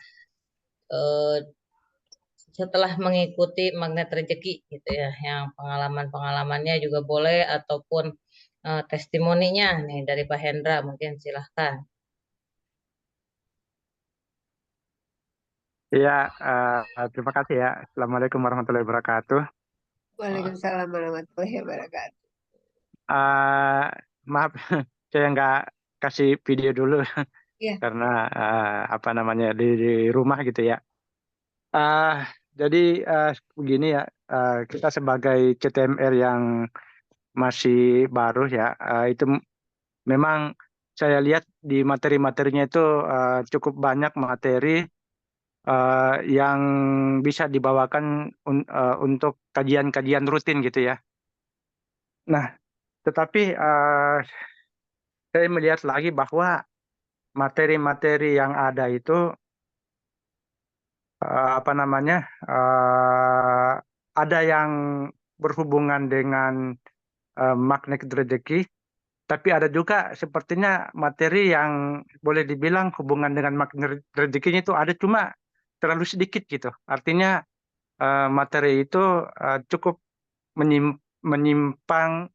eh, setelah mengikuti Magnet Rezeki gitu ya, yang pengalaman-pengalamannya juga boleh ataupun testimoninya nih dari Pak Hendra mungkin silahkan.
Iya, terima kasih ya. Assalamualaikum warahmatullahi wabarakatuh.
Oh,
Waalaikumsalam warahmatullahi wabarakatuh.
Eh, Maaf, saya nggak kasih video dulu
Ya,
karena apa namanya di rumah gitu ya. Eh, jadi begini ya, kita sebagai CTMR yang masih baru ya, itu memang saya lihat di materi-materinya itu cukup banyak materi yang bisa dibawakan untuk kajian-kajian rutin gitu ya. Nah, tetapi saya melihat lagi bahwa materi-materi yang ada itu apa namanya eh, ada yang berhubungan dengan magnet rezeki, tapi ada juga sepertinya materi yang boleh dibilang hubungan dengan magnet rezekinya itu ada cuma terlalu sedikit gitu. Artinya materi itu cukup menyimpang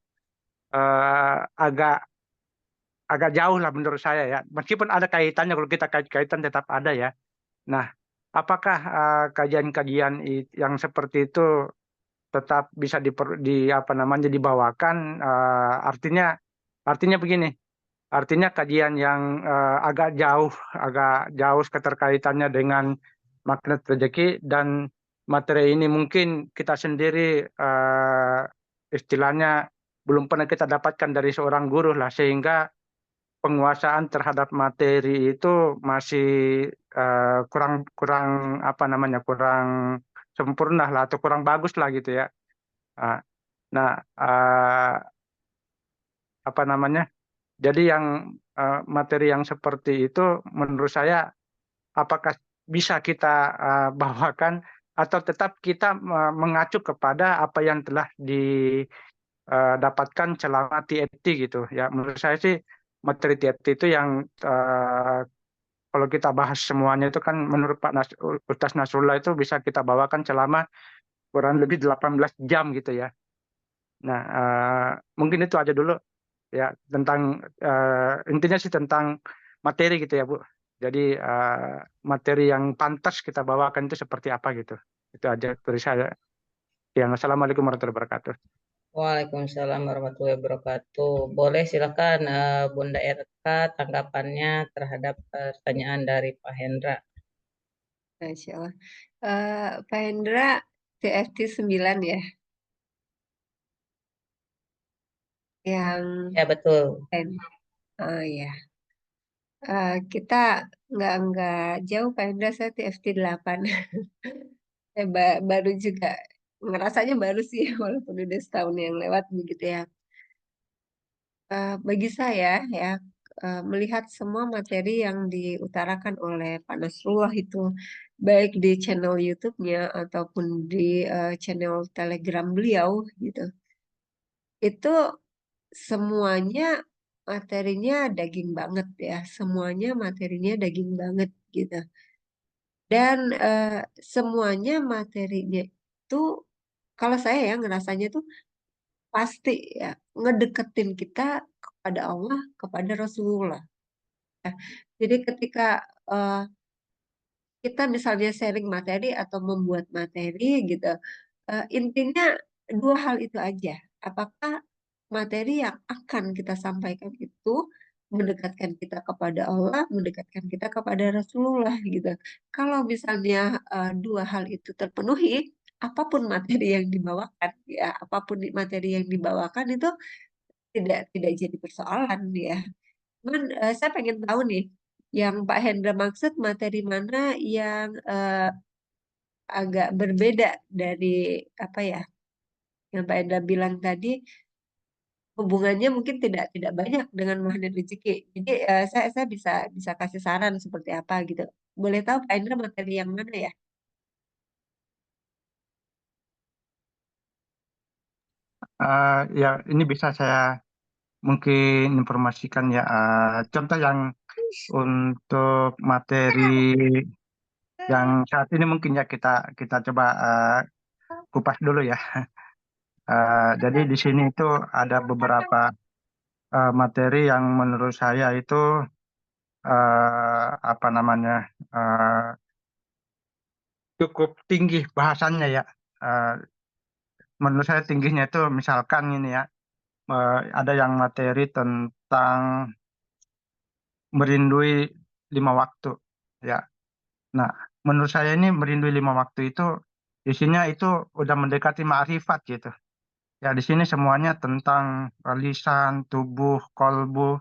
agak agak jauh lah menurut saya ya. Meskipun ada kaitannya, kalau kita kait-kaitan tetap ada ya. Nah, apakah kajian-kajian yang seperti itu tetap bisa apa namanya dibawakan? Artinya begini. Artinya kajian yang agak jauh keterkaitannya dengan magnet rezeki dan materi ini mungkin kita sendiri istilahnya belum pernah kita dapatkan dari seorang guru lah sehingga penguasaan terhadap materi itu masih kurang kurang apa namanya kurang sempurna lah atau kurang bagus lah gitu ya. Ah, Nah, apa namanya? Jadi yang materi yang seperti itu menurut saya apakah bisa kita bawakan atau tetap kita mengacu kepada apa yang telah didapatkan selama TFT gitu ya. Menurut saya sih materi TFT itu yang kalau kita bahas semuanya itu kan menurut Ustaz Nasrullah itu bisa kita bawakan selama kurang lebih 18 jam gitu ya. Nah, mungkin itu aja dulu ya tentang intinya sih tentang materi gitu ya, Bu. Jadi materi yang pantas kita bawakan itu seperti apa gitu. Itu aja dari saya. Yang Assalamualaikum warahmatullahi wabarakatuh.
Waalaikumsalam warahmatullahi wabarakatuh. Boleh silakan Bunda Erka tanggapannya terhadap pertanyaan dari Pak Hendra.
Masya Allah. Pak Hendra TFT 9 ya yang
Ya betul.
oh ya. Kita nggak jauh Pak Hendra, saya TFT 8. Saya baru juga ngerasanya baru sih walaupun udah setahun yang lewat begitu ya. Bagi saya ya melihat semua materi yang diutarakan oleh Pak Nasrullah itu baik di channel YouTube-nya ataupun di channel Telegram beliau gitu. Itu semuanya materinya daging banget ya, semuanya materinya daging banget gitu. Dan semuanya materinya itu kalau saya ya ngerasanya tuh pasti ya ngedeketin kita kepada Allah, kepada Rasulullah. Ya. Jadi ketika eh, kita misalnya sharing materi atau membuat materi gitu, intinya dua hal itu aja. Apakah materi yang akan kita sampaikan itu mendekatkan kita kepada Allah, mendekatkan kita kepada Rasulullah gitu. Kalau misalnya dua hal itu terpenuhi, apapun materi yang dibawakan, ya apapun materi yang dibawakan itu tidak jadi persoalan ya. Cuman saya pengen tahu nih, yang Pak Hendra maksud materi mana yang agak berbeda dari apa ya, yang Pak Hendra bilang tadi hubungannya mungkin tidak banyak dengan magnet rezeki. Jadi saya bisa bisa kasih saran seperti apa gitu. Boleh tahu Pak Hendra materi yang mana ya?
Ya, ini bisa saya mungkin informasikan ya. Contoh yang untuk materi yang saat ini mungkin ya kita kita coba kupas dulu ya. Jadi di sini itu ada beberapa materi yang menurut saya itu apa namanya cukup tinggi bahasannya ya. Eh, Menurut saya tingginya itu misalkan ini ya, ada yang materi tentang merindui 5 waktu ya. Nah, menurut saya ini merindui 5 waktu itu isinya itu udah mendekati ma'rifat gitu. Ya di sini semuanya tentang lisan, tubuh, kolbu,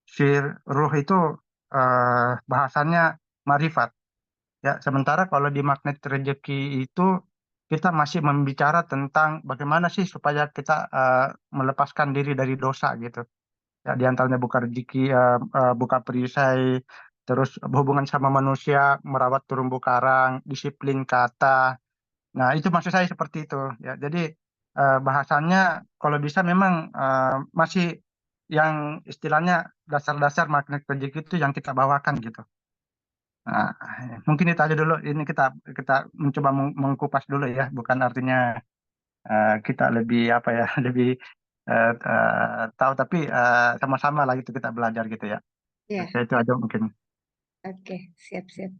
sir, ruh itu bahasannya marifat. Ya, sementara kalau di magnet rezeki itu kita masih membicara tentang bagaimana sih supaya kita melepaskan diri dari dosa gitu. Ya, di antaranya buka rezeki, buka perisai, terus berhubungan sama manusia, merawat terumbu karang, disiplin kata. Nah, itu maksud saya seperti itu. Ya, jadi bahasannya kalau bisa memang masih yang istilahnya dasar-dasar magnet rezeki itu yang kita bawakan gitu. Nah, mungkin itu aja dulu. Ini kita kita mencoba mengkupas dulu ya, bukan artinya kita lebih apa ya, lebih tahu, tapi sama-sama lah gitu kita belajar gitu ya.
Ya,
Oke, itu aja mungkin.
oke, siap-siap.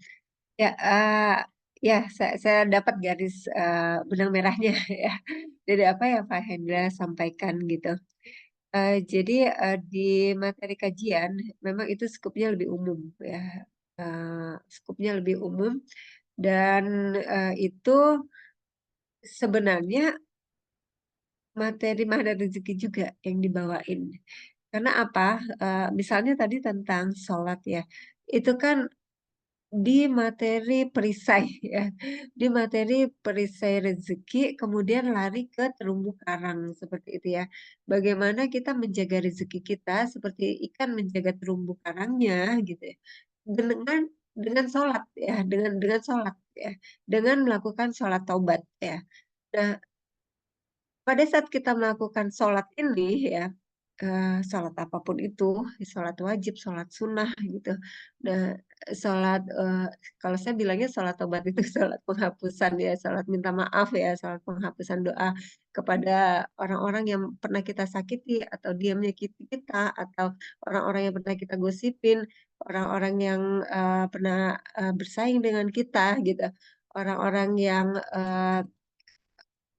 Ya, ya saya dapat garis benang merahnya ya. Dari apa yang Pak Hendra sampaikan gitu. Jadi di materi kajian memang itu skupnya lebih umum ya. Skupnya lebih umum dan itu sebenarnya materi mana rezeki juga yang dibawain. Karena apa? Misalnya tadi tentang sholat ya, itu kan di materi perisai ya, di materi perisai rezeki, kemudian lari ke terumbu karang seperti itu ya. Bagaimana kita menjaga rezeki kita seperti ikan menjaga terumbu karangnya gitu ya. Dengan sholat ya, dengan sholat ya, dengan melakukan sholat taubat ya. Nah, pada saat kita melakukan sholat ini ya, sholat apapun itu, sholat wajib, sholat sunnah gitu. Nah, sholat, kalau saya bilangnya sholat tobat itu sholat penghapusan ya, sholat minta maaf ya, sholat penghapusan doa kepada orang-orang yang pernah kita sakiti atau dia menyakiti kita, atau orang-orang yang pernah kita gosipin, orang-orang yang pernah bersaing dengan kita gitu, orang-orang yang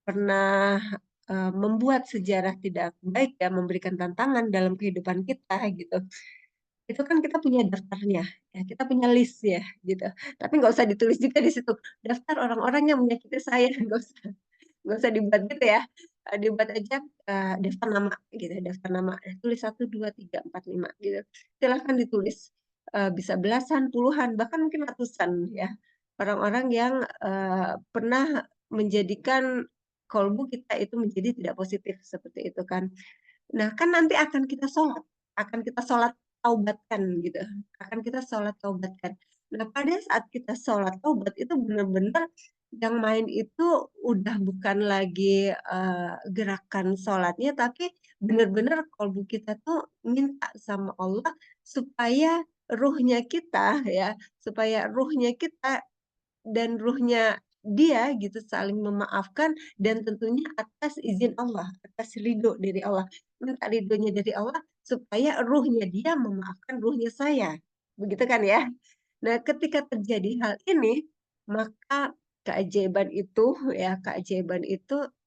pernah membuat sejarah tidak baik ya, memberikan tantangan dalam kehidupan kita gitu. Itu kan kita punya daftarnya, ya kita punya list ya gitu. Tapi nggak usah ditulis juga di situ daftar orang-orang yang menyakiti saya, nggak usah dibuat gitu ya. Dibuat aja daftar nama gitu, daftar nama. Tulis 1, 2, 3, 4, 5 gitu. Silahkan ditulis. Bisa belasan, puluhan, bahkan mungkin ratusan ya. Orang-orang yang pernah menjadikan kolbu kita itu menjadi tidak positif seperti itu kan. Nah, kan nanti akan kita sholat taubatkan gitu, akan kita sholat taubatkan. Nah, pada saat kita sholat taubat itu benar-benar yang main itu udah bukan lagi gerakan sholatnya, tapi benar-benar kolbu kita tuh minta sama Allah supaya ruhnya kita ya, supaya ruhnya kita dan ruhnya dia gitu saling memaafkan, dan tentunya atas izin Allah, atas ridho dari Allah. Minta ridhonya dari Allah supaya ruhnya dia memaafkan ruhnya saya. Begitu kan ya? Nah, ketika terjadi hal ini, maka keajaiban itu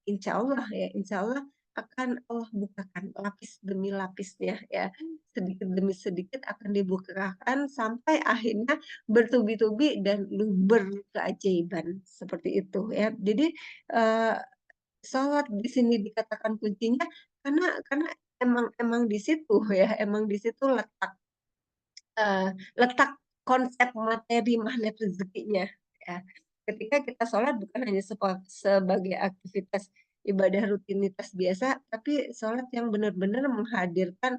insya Allah akan Allah bukakan lapis demi lapisnya ya, sedikit demi sedikit akan dibukakan sampai akhirnya bertubi-tubi dan luber keajaiban seperti itu ya. Jadi eh, sholat di sini dikatakan kuncinya karena emang di situ ya, emang di situ letak konsep materi magnet rezekinya ya. Ketika kita sholat bukan hanya sebagai aktivitas ibadah rutinitas biasa, tapi sholat yang benar-benar menghadirkan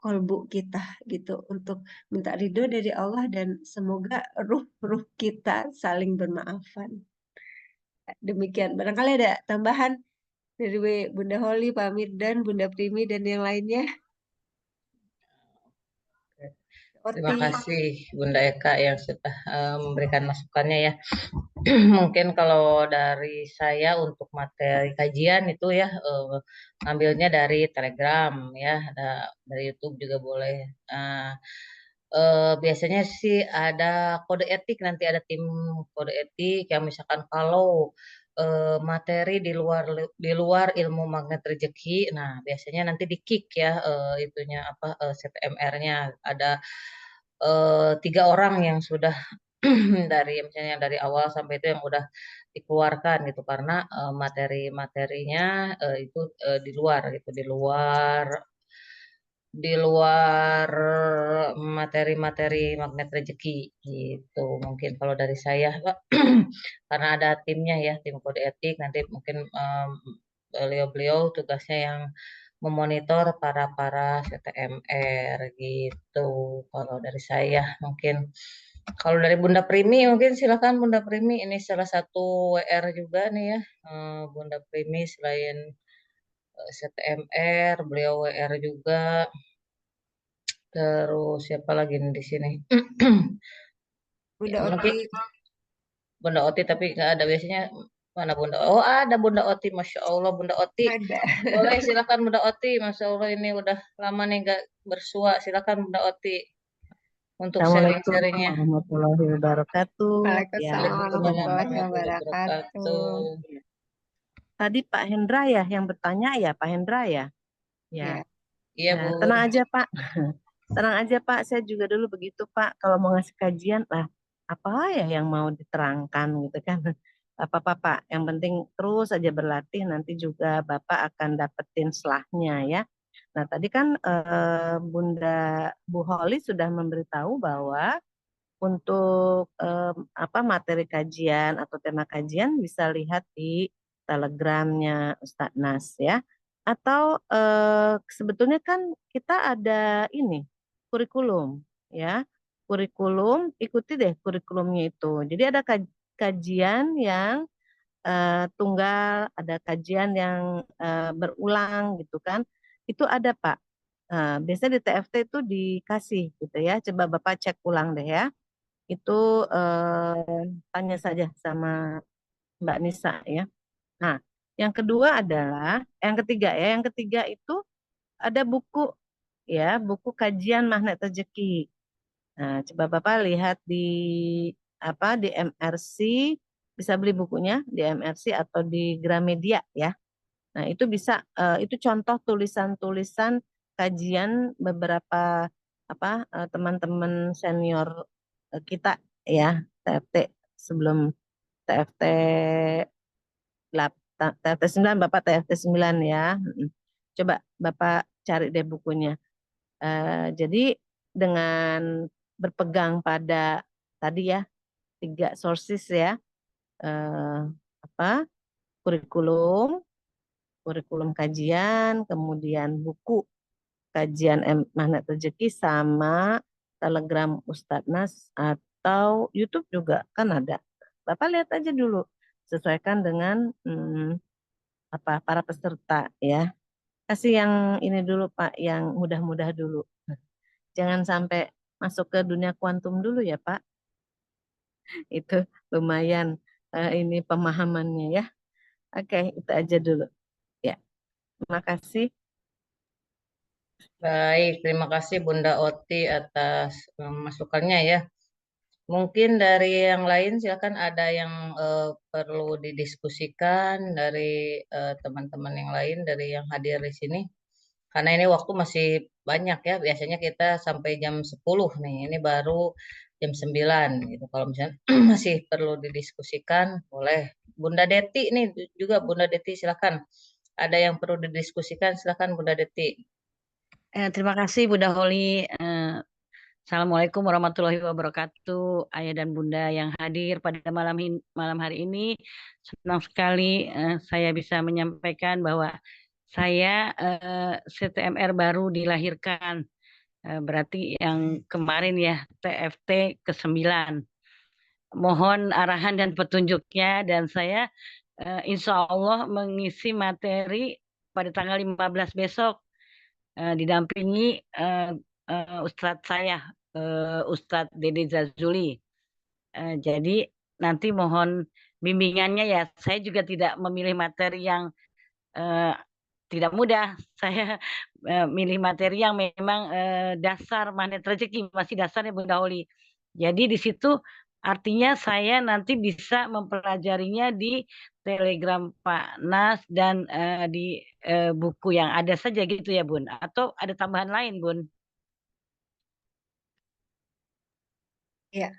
kolbu kita gitu untuk minta ridho dari Allah dan semoga ruh-ruh kita saling bermaafan. Demikian. Barangkali ada tambahan dari Bunda Holly, Pak Mirdan, Bunda Primi, dan yang lainnya.
Terima
Oti.
kasih Bunda Eka yang sudah memberikan masukannya ya. Mungkin kalau dari saya untuk materi kajian itu ya ambilnya dari Telegram ya, dari YouTube juga boleh. Biasanya sih ada kode etik, nanti ada tim kode etik yang misalkan kalau materi di luar ilmu magnet rezeki, nah biasanya nanti di kick ya, itunya apa, CTMR-nya ada 3 orang yang sudah dari misalnya dari awal sampai itu yang udah dikeluarkan gitu, karena materi-materinya itu di luar gitu, di luar materi-materi magnet rezeki gitu. Mungkin kalau dari saya karena ada timnya ya, tim kode etik, nanti mungkin beliau-beliau tugasnya yang memonitor para CTMR gitu. Kalau dari saya mungkin, kalau dari Bunda Primi mungkin silakan Bunda Primi, ini salah satu WR juga nih ya. Bunda Primi selain CTMR, beliau WR juga. Terus siapa lagi nih di sini?
Bunda
Ya,
Oti.
mungkin Bunda Oti, tapi nggak ada biasanya. Mana Bunda? Oh, ada Bunda Oti, Masya Allah Bunda Oti.
Ada.
Boleh silakan Bunda Oti. Masya Allah ini udah lama nih nggak bersua. Silakan Bunda Oti untuk
Assalamualaikum
sharing-sharingnya.
warahmatullahi wabarakatuh. Ya,
Waalaikumsalam
Waalaikumsalam
warahmatullahi
warahmatullahi
wabarakatuh.
wabarakatuh.
tadi Pak Hendra ya yang bertanya ya, Pak Hendra ya.
Ya,
Ya,
Iya Bu.
tenang aja Pak. Tenang aja Pak, saya juga dulu begitu Pak. Kalau mau ngasih kajian, apa ya yang mau diterangkan gitu kan. Apa-apa Pak, yang penting terus aja berlatih, nanti juga Bapak akan dapetin selahnya ya. Nah tadi kan Bunda Bu Holly sudah memberitahu bahwa untuk apa materi kajian atau tema kajian bisa lihat di Telegramnya Ustadz Nas ya. Atau sebetulnya kan kita ada ini kurikulum ya. Kurikulum, ikuti deh kurikulumnya itu. Jadi ada kajian yang tunggal, ada kajian yang berulang gitu kan. Itu ada Pak. Biasanya di TFT itu dikasih gitu ya. Coba Bapak cek ulang deh ya. Itu tanya saja sama Mbak Nisa ya. Nah, yang ketiga ya, yang ketiga itu ada buku ya, buku kajian magnet rezeki. Nah, coba Bapak lihat di di MRC, bisa beli bukunya di MRC atau di Gramedia ya. Nah, itu bisa itu contoh tulisan-tulisan kajian beberapa teman-teman senior kita ya, TFT sebelum TFT 8, TFT 9, Bapak TFT 9 ya. Coba Bapak cari deh bukunya. Jadi dengan berpegang pada tadi ya 3 sources ya, eh, apa kurikulum, kajian, kemudian buku kajian magnet rezeki sama Telegram Ustadz Nas atau YouTube juga kan ada. Bapak lihat aja dulu, sesuaikan dengan para peserta ya. Kasih yang ini dulu Pak, yang mudah-mudah dulu. Jangan sampai masuk ke dunia kuantum dulu ya Pak. Itu lumayan ini pemahamannya ya. Oke, itu aja dulu. Ya, terima kasih.
Baik, terima kasih Bunda Oti atas masukannya ya. Mungkin dari yang lain silakan ada yang perlu didiskusikan dari teman-teman yang lain dari yang hadir di sini. Karena ini waktu masih banyak ya. Biasanya kita sampai jam 10 nih. Ini baru jam 9 gitu. Kalau misalnya masih perlu didiskusikan, boleh. Bunda Deti nih juga Bunda Deti silakan. Ada yang perlu didiskusikan silakan Bunda Deti.
Terima kasih Bunda Holi. Assalamualaikum warahmatullahi wabarakatuh. Ayah dan Bunda yang hadir pada malam hari ini. Senang sekali saya bisa menyampaikan bahwa saya CTMR baru dilahirkan. Berarti yang kemarin ya TFT ke-9. Mohon arahan dan petunjuknya dan saya insya Allah mengisi materi pada tanggal 15 besok. Didampingi Ustadz saya, Ustadz Dede Zazuli. Jadi nanti mohon bimbingannya ya. Saya juga tidak memilih materi yang tidak mudah. Saya milih materi yang memang dasar magnet rezeki, masih dasarnya Bunda Holi. Jadi di situ artinya saya nanti bisa mempelajarinya di Telegram Pak Nas dan di buku yang ada saja gitu ya Bun. Atau ada tambahan lain Bun?
Ya,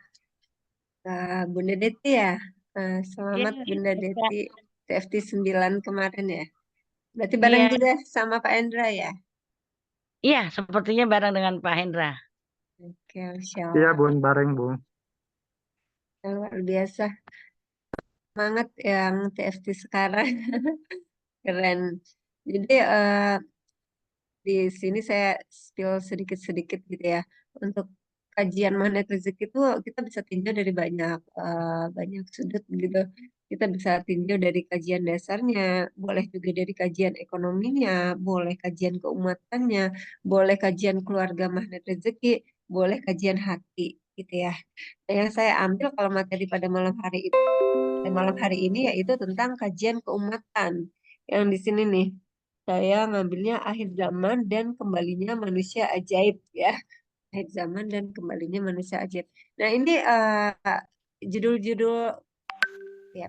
Bunda Deti ya. Selamat
Iya,
Bunda
Eka.
Deti TFT 9 kemarin ya. Berarti bareng
Iya,
juga sama Pak Endra ya?
iya, sepertinya bareng dengan Pak Hendra.
Oke, Masya
Iya
Allah.
Bun, bareng Bun.
Luar biasa. Semangat yang TFT sekarang. Keren. Jadi di sini saya spill sedikit-sedikit gitu ya. Untuk kajian magnet rezeki itu kita bisa tinjau dari banyak sudut gitu. Kita bisa tinjau dari kajian dasarnya, boleh juga dari kajian ekonominya, boleh kajian keumatannya, boleh kajian keluarga magnet rezeki, boleh kajian hati gitu ya. Nah, yang saya ambil kalau materi pada malam hari ini yaitu tentang kajian keumatan. Yang di sini nih, saya ngambilnya akhir zaman dan kembalinya manusia ajaib ya. Akhir zaman dan kembalinya manusia ajaib. Nah, ini judul-judul ya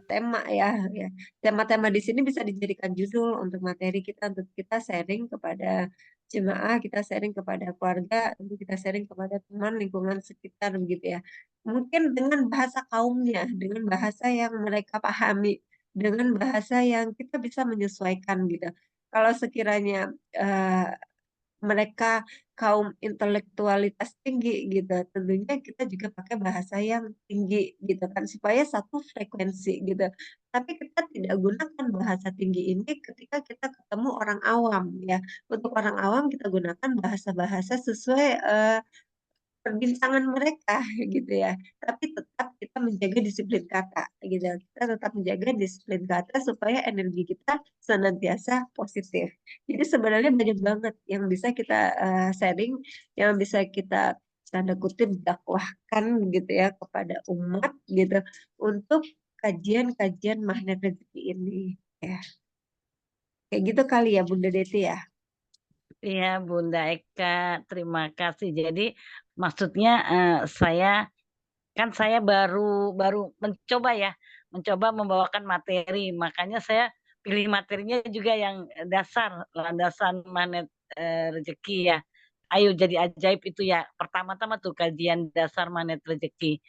ya. Tema-tema di sini bisa dijadikan judul untuk materi kita untuk kita sharing kepada jemaah, kita sharing kepada keluarga, untuk kita sharing kepada teman lingkungan sekitar begitu ya. Mungkin dengan bahasa kaumnya, dengan bahasa yang mereka pahami, dengan bahasa yang kita bisa menyesuaikan gitu. Kalau sekiranya mereka kaum intelektualitas tinggi gitu. Tentunya kita juga pakai bahasa yang tinggi gitu kan supaya satu frekuensi gitu. Tapi kita tidak gunakan bahasa tinggi ini ketika kita ketemu orang awam ya. Untuk orang awam kita gunakan bahasa-bahasa sesuai perbincangan mereka gitu ya. Tapi tetap kita menjaga disiplin kata gitu. Kita tetap menjaga disiplin kata supaya energi kita senantiasa positif. Jadi sebenarnya banyak banget yang bisa kita sharing, yang bisa kita tanda kutip dakwahkan gitu ya kepada umat gitu untuk kajian-kajian magnet rezeki ini ya. Kayak gitu kali ya Bunda Deti ya.
Iya Bunda Eka, terima kasih. Jadi maksudnya saya baru baru mencoba membawakan materi. Makanya saya pilih materinya juga yang dasar, landasan magnet rezeki ya. Ayo jadi ajaib itu ya. Pertama-tama tuh kajian dasar magnet rezeki.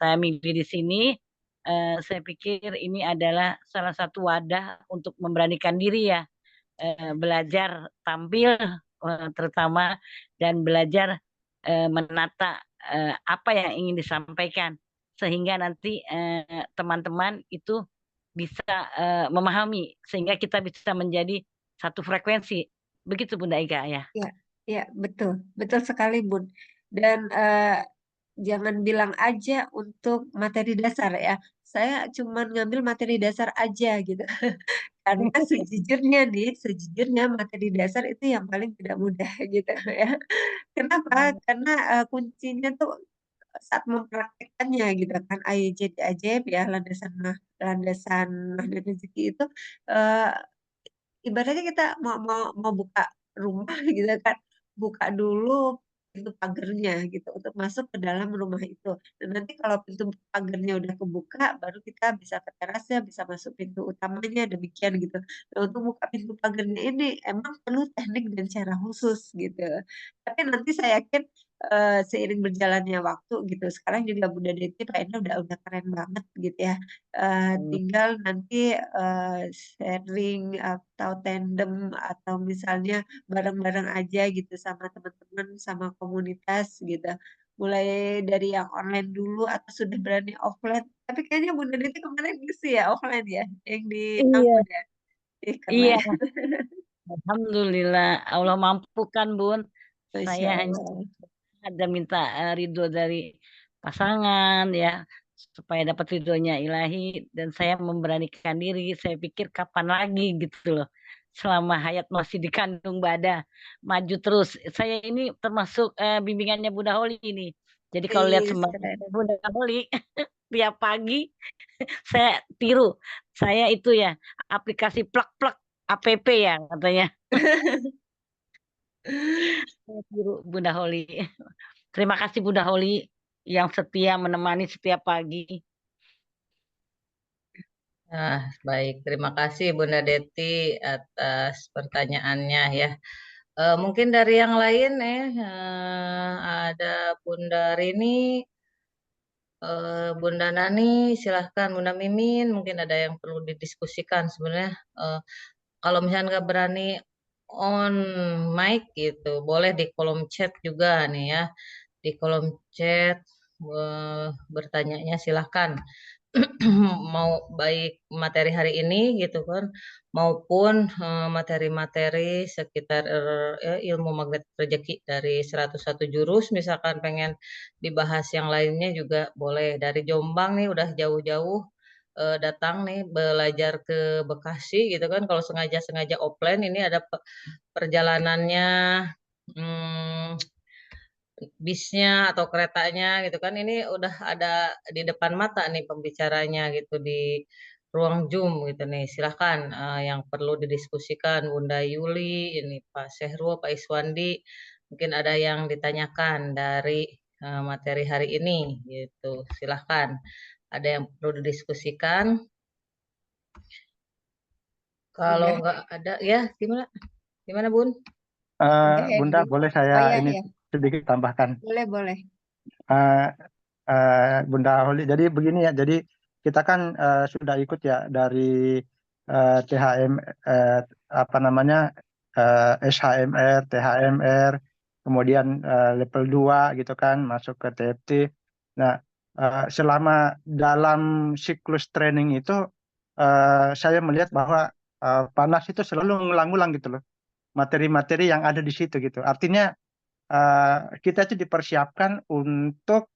Saya milih di sini. Saya pikir ini adalah salah satu wadah untuk memberanikan diri ya, belajar tampil terutama dan belajar menata apa yang ingin disampaikan sehingga nanti teman-teman itu bisa memahami sehingga kita bisa menjadi satu frekuensi. Begitu Bunda Ega ya.
Ya, ya betul, betul sekali Bun. Dan jangan bilang aja untuk materi dasar ya. Saya cuma ngambil materi dasar aja gitu. Karena sejujurnya materi dasar itu yang paling tidak mudah gitu ya. Kenapa? Karena kuncinya tuh saat mempraktekannya gitu kan. AYJ ajaib ya, landasan magnet rezeki itu eh, ibaratnya kita mau buka rumah gitu kan, buka dulu pintu pagernya gitu untuk masuk ke dalam rumah itu. Dan nanti kalau pintu pagernya udah kebuka, baru kita bisa ke terasnya, bisa masuk pintu utamanya, demikian gitu. Nah, untuk buka pintu pagernya ini emang perlu teknik dan cara khusus gitu. Tapi nanti saya yakin seiring berjalannya waktu gitu. Sekarang juga Bunda Deti Pak Enda udah keren banget gitu ya. Tinggal nanti sharing atau tandem atau misalnya bareng-bareng aja gitu sama teman-teman, sama komunitas gitu. Mulai dari yang online dulu atau sudah berani offline. Tapi kayaknya Bunda Deti kemarin ngisi ya offline ya, yang di
Iya,
Ambon ya.
iya.
Keren.
Alhamdulillah, Allah mampu kan, Bun.
Masya
Saya hanya
Allah.
ada minta ridho dari pasangan ya, supaya dapat ridhonya ilahi, dan saya memberanikan diri. Saya pikir kapan lagi gitu loh. Selama hayat masih dikandung badan, maju terus. Saya ini termasuk bimbingannya Bunda Holi ini. Jadi kalau lihat
Ih,
semangat
keren.
Bunda Holi tiap pagi, saya tiru. Saya itu ya aplikasi plak-plak app ya katanya. Saya tiru Bunda Holi. Terima kasih Bunda Holi yang setia menemani setiap pagi.
Nah, baik. Terima kasih Bunda Deti atas pertanyaannya ya. Mungkin dari yang lain ada Bunda Rini, Bunda Nani, silahkan Bunda Mimin. Mungkin ada yang perlu didiskusikan sebenarnya. Kalau misalnya nggak berani on mic gitu, boleh di kolom chat juga nih ya. Di kolom chat bertanyanya silahkan. Mau baik materi hari ini gitu kan maupun materi-materi sekitar ilmu magnet rezeki dari 101 jurus, misalkan pengen dibahas yang lainnya juga boleh. Dari Jombang nih udah jauh-jauh datang nih belajar ke Bekasi gitu kan, kalau sengaja-sengaja offline ini ada perjalanannya, hmm, bisnya atau keretanya gitu kan, ini udah ada di depan mata nih pembicaranya gitu di ruang Zoom gitu nih. Silahkan yang perlu didiskusikan Bunda Yuli, ini Pak Sehrul, Pak Iswandi, mungkin ada yang ditanyakan dari materi hari ini gitu. Silahkan, ada yang perlu didiskusikan. Kalau
Udah,
nggak ada ya gimana? Gimana Bun?
udah ya
Bunda,
dulu.
boleh saya
Oh ya,
ini
ya.
sedikit tambahkan.
Boleh, boleh.
Eh, Bunda Holi, jadi begini ya, jadi kita kan sudah ikut ya dari THM, apa namanya, SHMR, THMR, kemudian level 2 gitu kan, masuk ke TFT. Nah, selama dalam siklus training itu, saya melihat bahwa Panas itu selalu ngulang-ngulang gitu loh, materi-materi yang ada di situ gitu. Artinya kita itu dipersiapkan untuk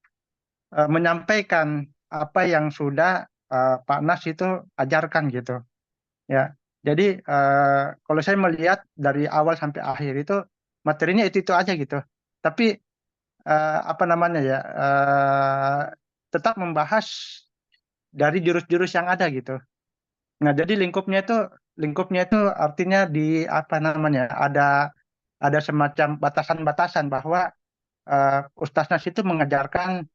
menyampaikan apa yang sudah Pak Nas itu ajarkan gitu ya. Jadi kalau saya melihat dari awal sampai akhir itu materinya itu aja gitu. Tapi apa namanya ya, tetap membahas dari jurus-jurus yang ada gitu. Nah, jadi lingkupnya itu artinya di apa namanya, ada semacam batasan-batasan bahwa Ustaz Nas itu mengajarkan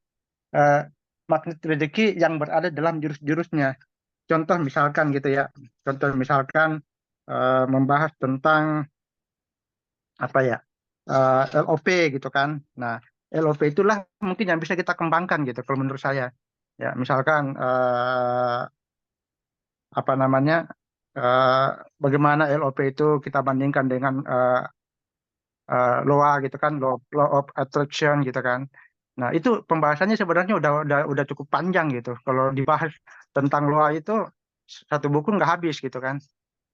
eh, magnet rezeki yang berada dalam jurus-jurusnya. Contoh misalkan gitu ya, contoh misalkan membahas tentang apa ya, LOP gitu kan. Nah, LOP itulah mungkin yang bisa kita kembangkan gitu kalau menurut saya. Ya, misalkan apa namanya, eh, bagaimana LOP itu kita bandingkan dengan LOA gitu kan, law of attraction gitu kan. Nah, itu pembahasannya sebenarnya udah cukup panjang gitu. Kalau dibahas tentang LOA itu satu buku nggak habis gitu kan.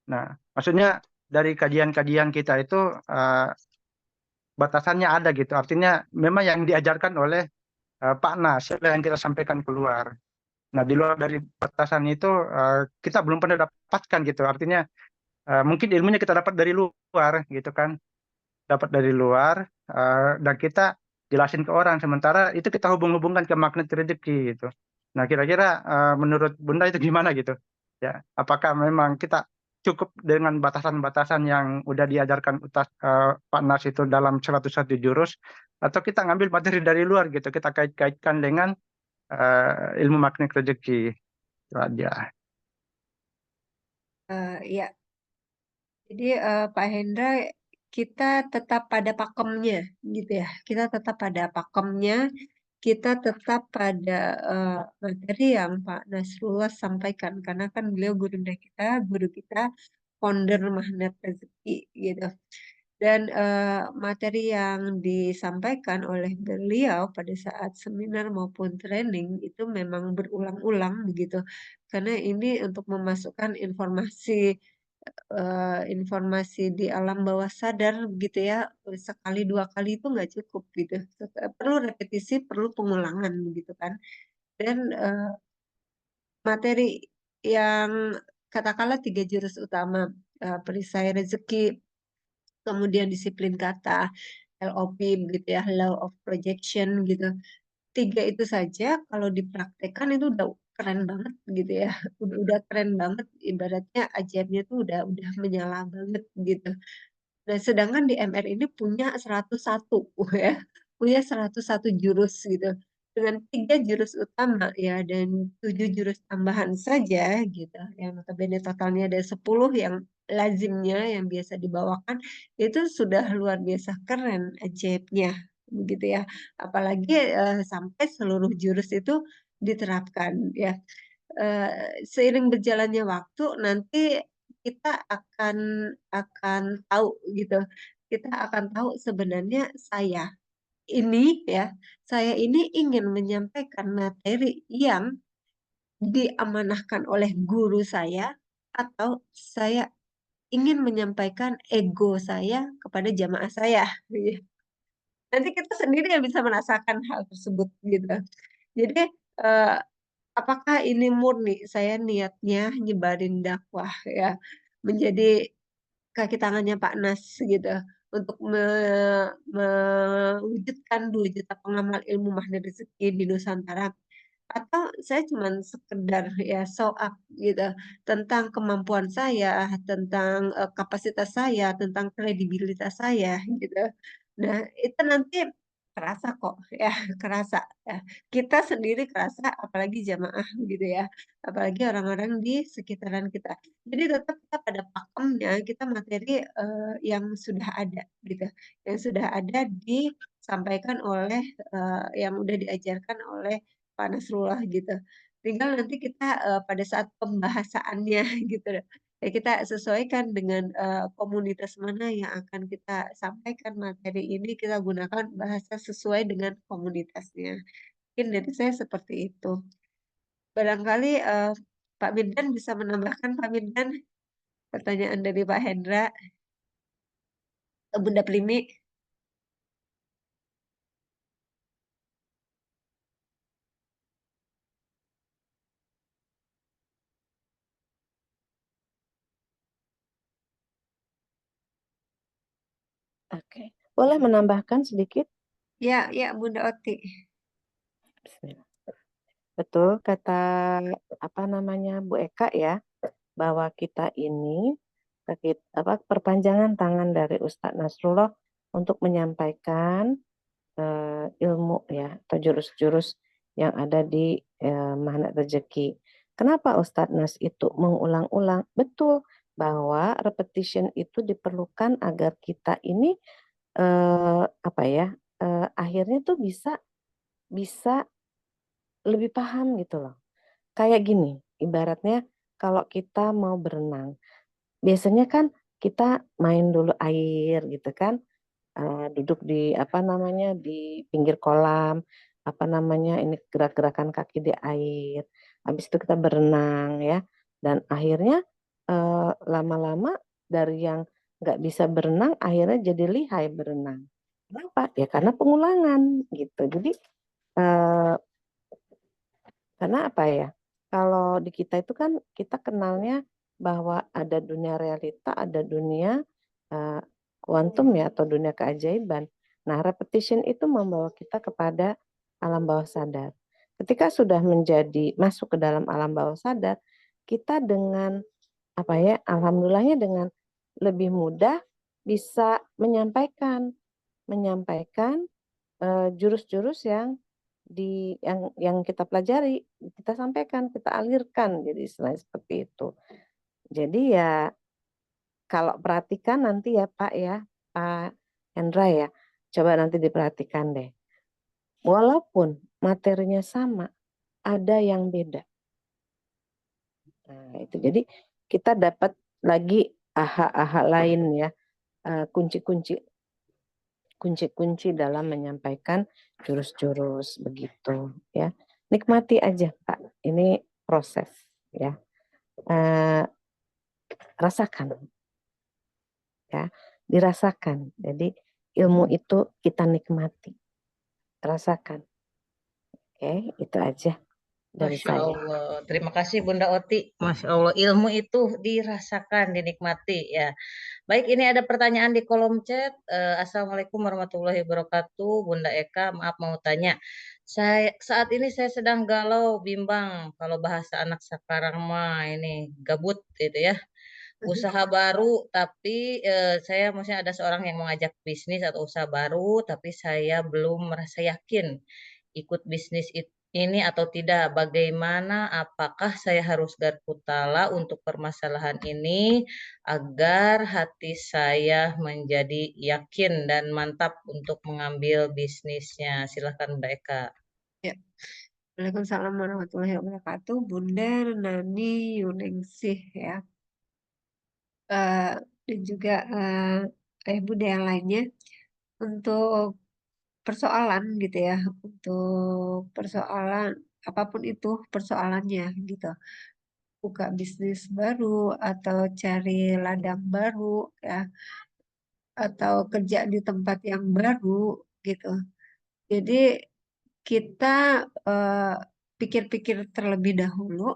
Nah, maksudnya dari kajian-kajian kita itu batasannya ada gitu. Artinya memang yang diajarkan oleh Pak Nas yang kita sampaikan keluar. Nah, di luar dari batasan itu kita belum pernah dapatkan gitu. Artinya mungkin ilmunya kita dapat dari luar gitu kan, dapat dari luar dan kita jelasin ke orang. Sementara itu kita hubung-hubungkan ke magnet rezeki gitu. Nah, kira-kira menurut Bunda itu gimana gitu? Ya, apakah memang kita cukup dengan batasan-batasan yang udah diajarkan Pak Nas itu dalam 101 jurus, atau kita ngambil materi dari luar gitu, kita kait-kaitkan dengan ilmu magnet rezeki itu aja.
Ya, jadi Pak Hendra, kita tetap pada pakemnya, gitu ya. Kita tetap pada pakemnya, kita tetap pada materi yang Pak Nasrullah sampaikan, karena kan beliau guru kita, founder Magnet Rezeki, gitu. Dan materi yang disampaikan oleh beliau pada saat seminar maupun training itu memang berulang-ulang begitu. Karena ini untuk memasukkan informasi di alam bawah sadar gitu ya, sekali dua kali itu nggak cukup gitu. Perlu repetisi, perlu pengulangan begitu kan. Dan materi yang katakanlah 3 jurus utama, perisai rezeki, kemudian disiplin kata, LOP gitu ya, Law of Projection gitu. 3 itu saja kalau dipraktekkan itu udah keren banget gitu ya. Udah keren banget, ibaratnya ajaibnya tuh udah menyala banget gitu. Nah, sedangkan di MR ini punya 101 ya. Punya 101 jurus gitu. Dengan 3 jurus utama ya dan 7 jurus tambahan saja gitu. Yang notabene totalnya ada 10 yang lazimnya yang biasa dibawakan itu sudah luar biasa keren ajaibnya begitu ya. Apalagi sampai seluruh jurus itu diterapkan ya. Seiring berjalannya waktu nanti kita akan tahu gitu. Kita akan tahu sebenarnya saya ini ingin menyampaikan materi yang diamanahkan oleh guru saya atau saya ingin menyampaikan ego saya kepada jamaah saya. Nanti kita sendiri yang bisa merasakan hal tersebut gitu. Jadi eh, apakah ini murni saya niatnya nyebarin dakwah ya menjadi kaki tangannya Pak Nas gitu untuk mewujudkan 2 juta pengamal ilmu magnet rezeki di Nusantara, atau saya cuma sekedar ya show up gitu tentang kemampuan saya, tentang kapasitas saya, tentang kredibilitas saya gitu. Nah, itu nanti kerasa kok ya, kerasa ya. Kita sendiri kerasa, apalagi jamaah gitu ya, apalagi orang-orang di sekitaran kita. Jadi tetap kita pada pakemnya, kita materi yang sudah ada gitu, yang sudah ada disampaikan oleh yang udah diajarkan oleh Pak Nasrullah gitu. Tinggal nanti kita pada saat pembahasannya gitu. Ya, kita sesuaikan dengan komunitas mana yang akan kita sampaikan materi ini, kita gunakan bahasa sesuai dengan komunitasnya. Mungkin dari saya seperti itu. Barangkali Pak Mirdan bisa menambahkan, Pak Mirdan, pertanyaan dari Pak Hendra, Bunda Plimi.
Oke, boleh menambahkan sedikit?
Ya, ya Bunda Oti.
Bismillah. Betul kata Bu Eka ya, bahwa kita ini perpanjangan tangan dari Ustadz Nasrullah untuk menyampaikan ilmu ya atau jurus-jurus yang ada di Magnet Rezeki. Kenapa Ustadz Nas itu mengulang-ulang? Betul bahwa repetition itu diperlukan agar kita ini akhirnya tuh bisa lebih paham gitu loh. Kayak gini, ibaratnya kalau kita mau berenang, biasanya kan kita main dulu air gitu kan, duduk di di pinggir kolam, ini gerak-gerakan kaki di air, habis itu kita berenang ya, dan akhirnya lama-lama dari yang nggak bisa berenang akhirnya jadi lihai berenang. Kenapa? Ya karena pengulangan gitu. Jadi Eh, karena apa ya? Kalau di kita itu kan kita kenalnya bahwa ada dunia realita, ada dunia eh, kuantum ya atau dunia keajaiban. Nah, repetition itu membawa kita kepada alam bawah sadar. Ketika sudah menjadi masuk ke dalam alam bawah sadar, kita dengan apa ya? Alhamdulillahnya dengan lebih mudah bisa menyampaikan jurus-jurus yang yang kita pelajari, kita sampaikan, kita alirkan, jadi istilahnya seperti itu. Jadi ya kalau perhatikan nanti ya Pak ya, Pak Hendra ya, coba nanti diperhatikan deh. Walaupun materinya sama, ada yang beda. Nah, itu jadi kita dapat lagi aha-aha lain ya, kunci-kunci dalam menyampaikan jurus-jurus begitu ya. Nikmati aja Pak, ini proses ya. Rasakan ya, dirasakan. Jadi ilmu itu kita nikmati, rasakan. Oke, itu aja dari
Masya
saya.
Allah. Terima kasih Bunda Oti. Masya Allah, ilmu itu dirasakan, dinikmati ya. Baik, ini ada pertanyaan di kolom chat. Assalamualaikum warahmatullahi wabarakatuh. Bunda Eka, maaf mau tanya. Saat ini saya sedang galau, bimbang. Kalau bahasa anak sekarang mah ini gabut gitu ya. Usaha baru, tapi saya maksudnya ada seorang yang mengajak bisnis atau usaha baru, tapi saya belum merasa yakin ikut bisnis ini atau tidak. Bagaimana? Apakah saya harus garputala untuk permasalahan ini agar hati saya menjadi yakin dan mantap untuk mengambil bisnisnya? Silahkan Mbak Eka.
Ya. Waalaikumsalam warahmatullahi wabarakatuh. Bunda Nani Yuningsih ya. Dan juga Bunda yang lainnya untuk persoalan gitu ya, untuk persoalan apapun itu persoalannya gitu. Buka bisnis baru atau cari ladang baru ya, atau kerja di tempat yang baru gitu. Jadi kita pikir-pikir terlebih dahulu,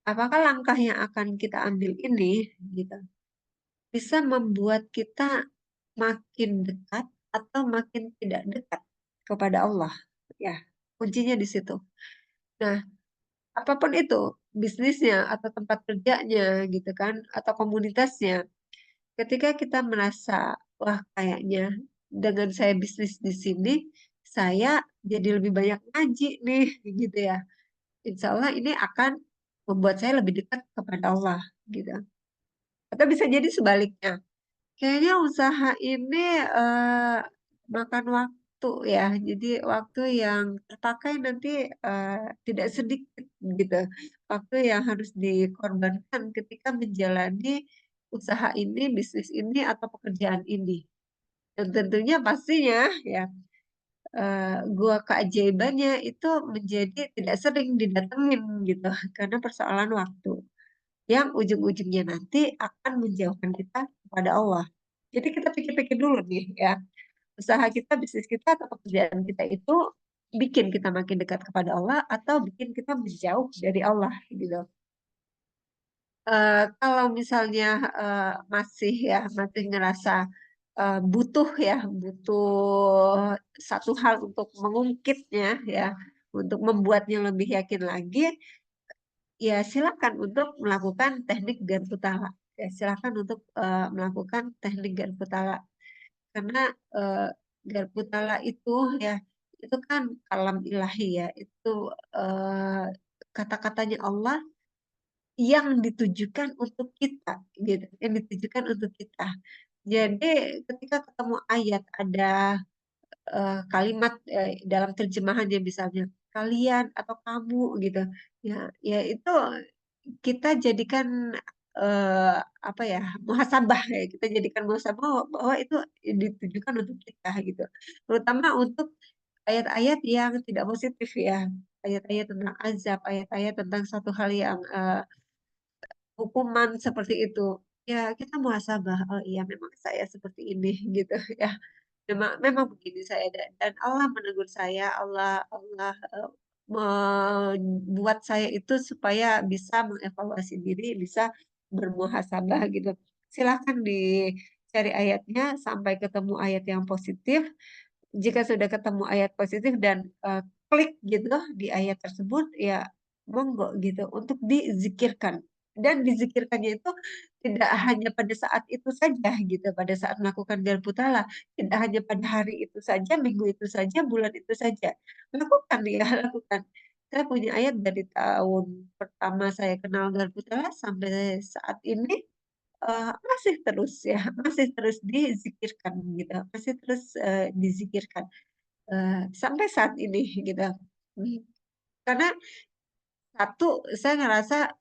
apakah langkah yang akan kita ambil ini gitu bisa membuat kita makin dekat atau makin tidak dekat kepada Allah. Ya, kuncinya di situ. Nah, apapun itu, bisnisnya atau tempat kerjanya gitu kan, atau komunitasnya, ketika kita merasa, wah kayaknya dengan saya bisnis di sini, saya jadi lebih banyak ngaji nih, gitu ya. Insya Allah ini akan membuat saya lebih dekat kepada Allah, gitu. Atau bisa jadi sebaliknya. Kayaknya usaha ini makan waktu ya. Jadi waktu yang terpakai nanti eh, tidak sedikit gitu. Waktu yang harus dikorbankan ketika menjalani usaha ini, bisnis ini atau pekerjaan ini. Dan tentunya pastinya ya gua keajaibannya itu menjadi tidak sering didatengin gitu karena persoalan waktu yang ujung-ujungnya nanti akan menjauhkan kita kepada Allah. Jadi kita pikir-pikir dulu nih ya, usaha kita, bisnis kita, atau pekerjaan kita itu bikin kita makin dekat kepada Allah atau bikin kita menjauh dari Allah gitu. Kalau misalnya masih ngerasa butuh ya, butuh satu hal untuk mengungkitnya ya, untuk membuatnya lebih yakin lagi, ya silakan untuk melakukan teknik Garputala. Ya, silakan untuk melakukan teknik Garputala karena eh, Garputala itu ya itu kan kalam ilahi ya, itu eh, kata-katanya Allah yang ditujukan untuk kita gitu, yang ditujukan untuk kita. Jadi ketika ketemu ayat ada kalimat dalam terjemahannya misalnya kalian atau kamu gitu ya, ya itu kita jadikan eh, apa ya, muhasabah ya, kita jadikan muhasabah bahwa itu ditujukan untuk kita gitu, terutama untuk ayat-ayat yang tidak positif ya, ayat-ayat tentang azab, ayat-ayat tentang satu hal yang hukuman seperti itu, ya kita muhasabah, oh iya memang saya seperti ini gitu ya. memang begini saya, dan Allah menegur saya, Allah membuat saya itu supaya bisa mengevaluasi diri, bisa bermuhasabah gitu. Silahkan dicari ayatnya sampai ketemu ayat yang positif. Jika sudah ketemu ayat positif dan klik gitu di ayat tersebut, ya monggo gitu untuk dizikirkan. Dan dizikirkannya itu tidak hanya pada saat itu saja gitu, pada saat melakukan garputala, tidak hanya pada hari itu saja, minggu itu saja, bulan itu saja. Lakukan ya, lakukan. Saya punya ayat dari tahun pertama saya kenal garputala sampai saat ini, masih terus ya, masih terus dizikirkan gitu, masih terus dizikirkan sampai saat ini gitu. Hmm. Karena satu, saya ngerasa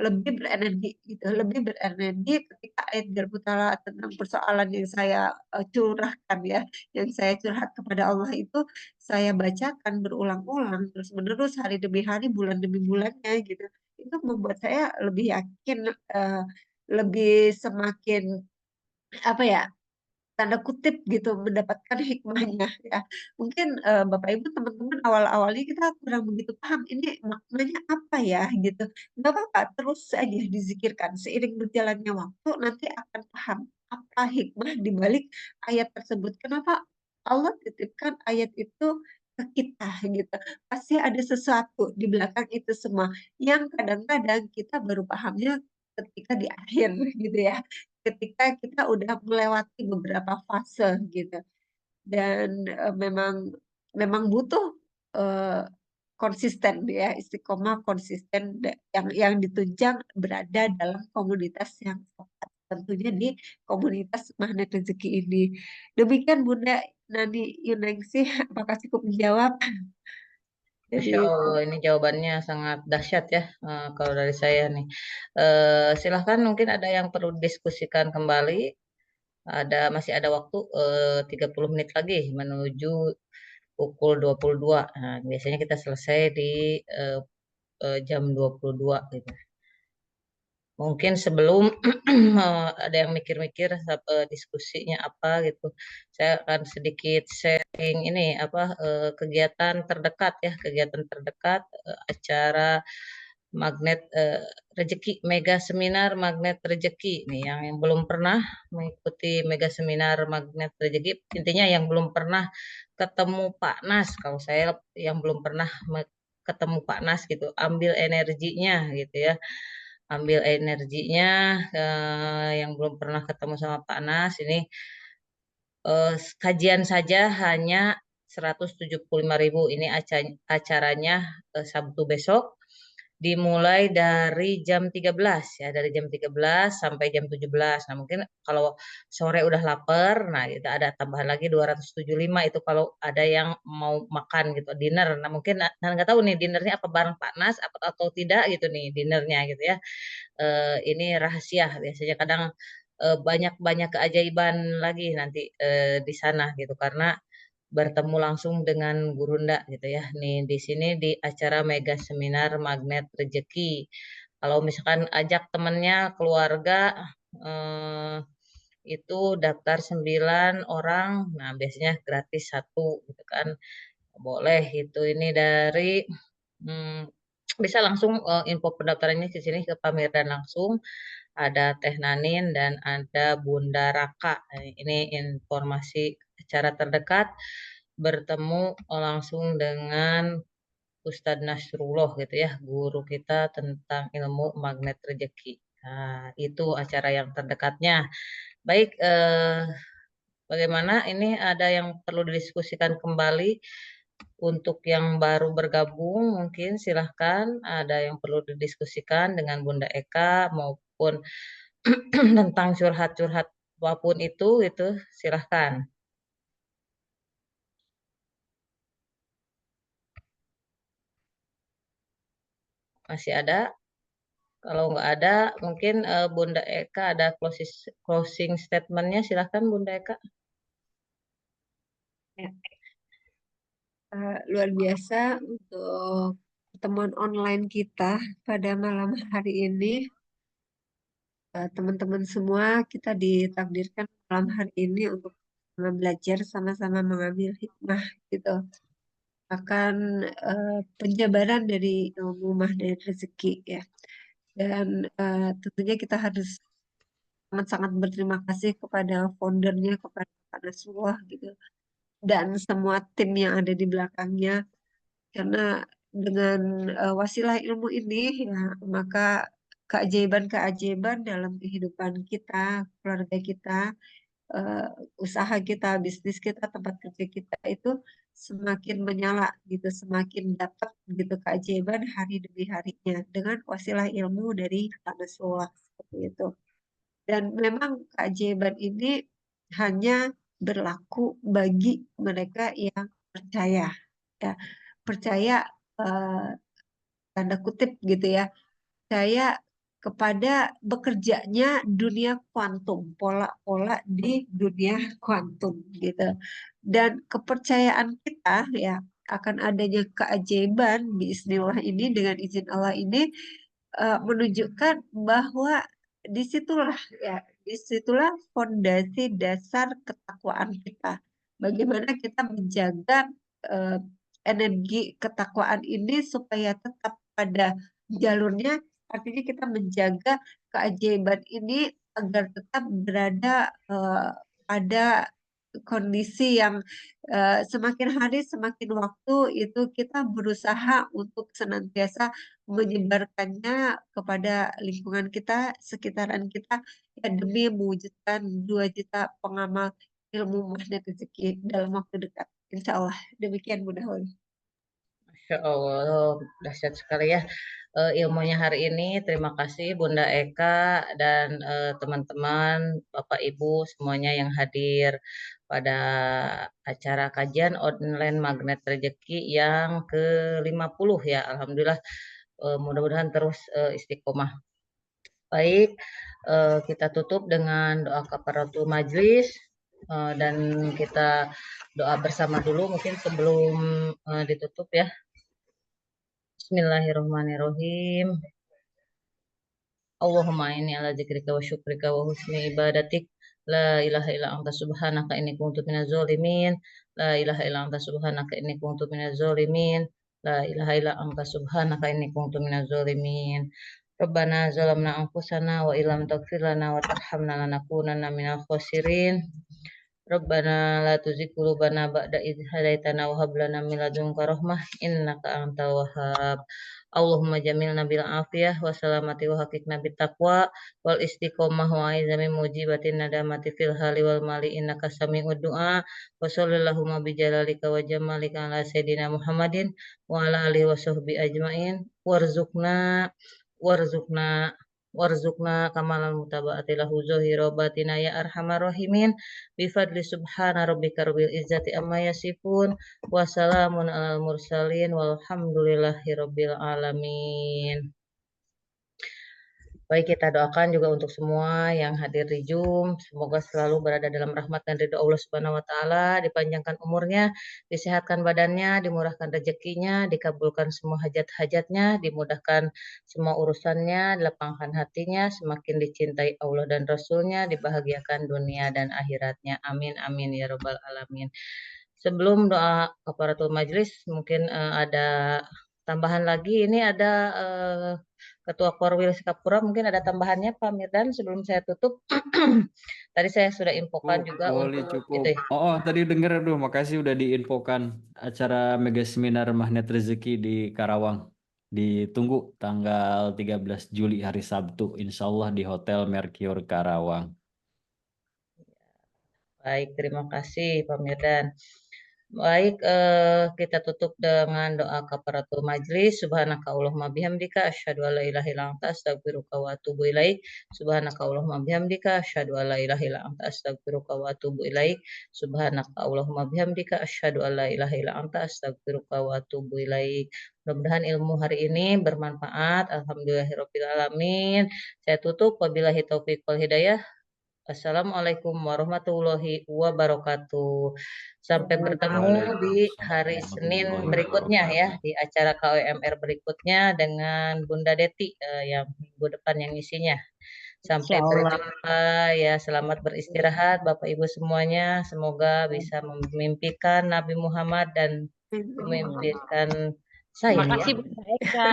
lebih berenergi gitu, lebih berenergi ketika ayat Garputala tentang persoalan yang saya curahkan ya, yang saya curhat kepada Allah itu saya bacakan berulang-ulang terus menerus hari demi hari, bulan demi bulannya gitu. Itu membuat saya lebih yakin, eh, lebih semakin apa ya, tanda kutip gitu mendapatkan hikmahnya ya. Mungkin Bapak Ibu teman-teman awal-awalnya kita kurang begitu paham ini maknanya apa ya gitu. Nggak apa-apa, terus aja dizikirkan. Seiring berjalannya waktu nanti akan paham apa hikmah di balik ayat tersebut. Kenapa Allah titipkan ayat itu ke kita gitu. Pasti ada sesuatu di belakang itu semua yang kadang-kadang kita baru pahamnya ketika di akhir gitu ya, ketika kita udah melewati beberapa fase gitu. Dan memang memang butuh eh, konsisten ya, istiqomah konsisten, yang ditunjang berada dalam komunitas yang tepat, tentunya di komunitas Magnet Rezeki ini. Demikian Bunda Nani Yuningsih, apakah cukup menjawab?
Masya
Jadi
Allah, ini jawabannya sangat dahsyat ya, kalau dari saya nih. Silahkan mungkin ada yang perlu diskusikan kembali. Masih ada waktu 30 menit lagi menuju pukul 22. Nah, biasanya kita selesai di eh, jam 22 gitu. Mungkin sebelum ada yang mikir-mikir diskusinya apa gitu, saya akan sedikit sharing ini apa kegiatan terdekat ya, kegiatan terdekat acara Magnet Rezeki, Mega Seminar Magnet Rezeki nih, yang belum pernah mengikuti Mega Seminar Magnet Rezeki, intinya yang belum pernah ketemu Pak Nas, kalau saya yang belum pernah ketemu Pak Nas gitu, ambil energinya gitu ya, ambil energinya, yang belum pernah ketemu sama Pak Nas ini, kajian saja hanya 175.000. Ini acaranya Sabtu besok, dimulai dari jam 13 ya, dari jam 13 sampai jam 17. Nah, mungkin kalau sore udah lapar, nah kita ada tambahan lagi 275 itu kalau ada yang mau makan gitu, dinner. Nah, mungkin nggak tahu nih dinernya apa bareng Pak Nas apa atau tidak gitu nih dinernya gitu ya. Ini rahasia, biasanya kadang banyak keajaiban lagi nanti di sana gitu, karena bertemu langsung dengan Gurunda gitu ya. Nih di sini di acara Mega Seminar Magnet Rezeki. Kalau misalkan ajak temennya, keluarga, eh, itu daftar 9 orang, nah biasanya gratis satu gitu kan. Boleh itu, ini dari hmm, bisa langsung info pendaftarannya di sini ke Pamirdan langsung. Ada Teh Nanin dan ada Bunda Raka. Ini informasi secara terdekat, bertemu langsung dengan Ustadz Nasrullah gitu ya, guru kita tentang ilmu magnet rezeki. Nah, itu acara yang terdekatnya. Baik, bagaimana ini, ada yang perlu didiskusikan kembali untuk yang baru bergabung, mungkin silahkan ada yang perlu didiskusikan dengan Bunda Eka maupun tentang curhat-curhat apapun itu silahkan. Masih ada? Kalau nggak ada, mungkin Bunda Eka ada closing statementnya, silahkan Bunda Eka.
ya, luar biasa untuk pertemuan online kita pada malam hari ini. Teman-teman semua, kita ditakdirkan malam hari ini untuk belajar, sama-sama mengambil hikmah gitu. Akan penjabaran dari ilmu magnet rezeki ya. Dan tentunya kita harus sangat-sangat berterima kasih kepada foundernya, kepada Pak Nasrullah gitu. Dan semua tim yang ada di belakangnya. Karena dengan wasilah ilmu ini ya, maka keajaiban-keajaiban dalam kehidupan kita, keluarga kita, eh, usaha kita, bisnis kita, tempat kerja kita itu semakin menyala gitu, semakin dapat gitu keajaiban hari demi harinya dengan wasilah ilmu dari Pak Nasrullah seperti itu. Dan memang keajaiban ini hanya berlaku bagi mereka yang percaya, ya, percaya eh, tanda kutip gitu ya, percaya kepada bekerjanya dunia kuantum, pola-pola di dunia kuantum gitu. Dan kepercayaan kita ya akan adanya keajaiban bismillah ini dengan izin Allah ini menunjukkan bahwa disitulah ya disitulah fondasi dasar ketakwaan kita. Bagaimana kita menjaga eh, energi ketakwaan ini supaya tetap pada jalurnya, artinya kita menjaga keajaiban ini agar tetap berada pada kondisi yang semakin hari semakin waktu itu kita berusaha untuk senantiasa menyebarkannya kepada lingkungan kita, sekitaran kita, ya demi mewujudkan 2 juta pengamal ilmu magnet rezeki dalam waktu dekat. Insya Allah. Demikian Bunda Holi.
Masya Allah, dahsyat sekali ya ilmunya hari ini. Terima kasih Bunda Eka dan teman-teman, Bapak Ibu semuanya yang hadir pada acara kajian online Magnet Rezeki yang ke-50 ya. Alhamdulillah, mudah-mudahan terus istiqomah. Baik, kita tutup dengan doa kafaratul majlis dan kita doa bersama dulu mungkin sebelum ditutup ya. Bismillahirrahmanirrahim. Allahumma inni ala zikrika wa syukrika wa husni ibadatik. La ilaha illa anta subhanaka inni kuntu minaz zalimin. La ilaha illa anta subhanaka inni kuntu minaz zalimin. La ilaha illa anta subhanaka inni kuntu minaz zalimin. Rabbana zalamna anfusana wa illam taghfir lana wa tarhamna lanakunanna minal khasirin. Rabbana la tuzigh qulubana ba'da idh hadaitana wa hab lana min ladunka rahmah innaka antal wahhab. Allahumma jamilna bil afiyah wa salamati wa haqiqna bit taqwa wal istiqomah wa aizami mujibatin nadamati fil hali wal mali innaka sami'ud du'a wa sallallahu bi jalalika wa jamalika ala sayyidina Muhammadin wa ala alihi wa sahbihi ajmain warzuqna warzuqna warzuqna kamalan mutaba'ati lahu zahira batina ya arhamar rahimin bifadli subhana rabbika rabbil izzati amma yasifun wa salamun alal mursalin walhamdulillahi rabbil alamin. Baik, kita doakan juga untuk semua yang hadir di Zoom, semoga selalu berada dalam rahmat dan ridho Allah Subhanahu wa taala, dipanjangkan umurnya, disehatkan badannya, dimurahkan rezekinya, dikabulkan semua hajat-hajatnya, dimudahkan semua urusannya, dilapangkan hatinya, semakin dicintai Allah dan Rasulnya, dibahagiakan dunia dan akhiratnya. Amin amin ya rabbal alamin. Sebelum doa kafaratul majlis, mungkin ada tambahan lagi. Ini ada Ketua Korwil Sikapura, mungkin ada tambahannya Pak Mirdan sebelum saya tutup. Tadi saya sudah infokan juga
Boleh
untuk
cukup.
itu ya.
Tadi denger aduh, makasih udah diinfokan acara mega seminar Magnet Rezeki di Karawang. Ditunggu tanggal 13 Juli hari Sabtu, insya Allah di Hotel Mercure Karawang.
Baik, terima kasih Pak Mirdan. Baik, kita tutup dengan doa kafaratul majlis. Subhanaka Allahumma bihamdika asyhadu an la ilaha illa anta astaghfiruka wa atubu ilaik. Subhanaka Allahumma bihamdika asyhadu an la ilaha illa anta astaghfiruka wa atubu ilaik. Subhanaka Allahumma bihamdika asyhadu an la ilaha illa anta astaghfiruka wa atubu ilaik. Mudah-mudahan ilmu hari ini bermanfaat. Alhamdulillahirabbil alamin. Saya tutup wabillahi taufik wal hidayah. Assalamualaikum warahmatullahi wabarakatuh. Sampai bertemu di hari Senin berikutnya ya, di acara KWMR berikutnya dengan Bunda Deti yang minggu depan yang isinya. Sampai
Insyaallah.
berjumpa ya, selamat beristirahat Bapak Ibu semuanya. Semoga bisa memimpikan Nabi Muhammad dan memimpikan
Terima
saya ya.
kasih Bunda Eka.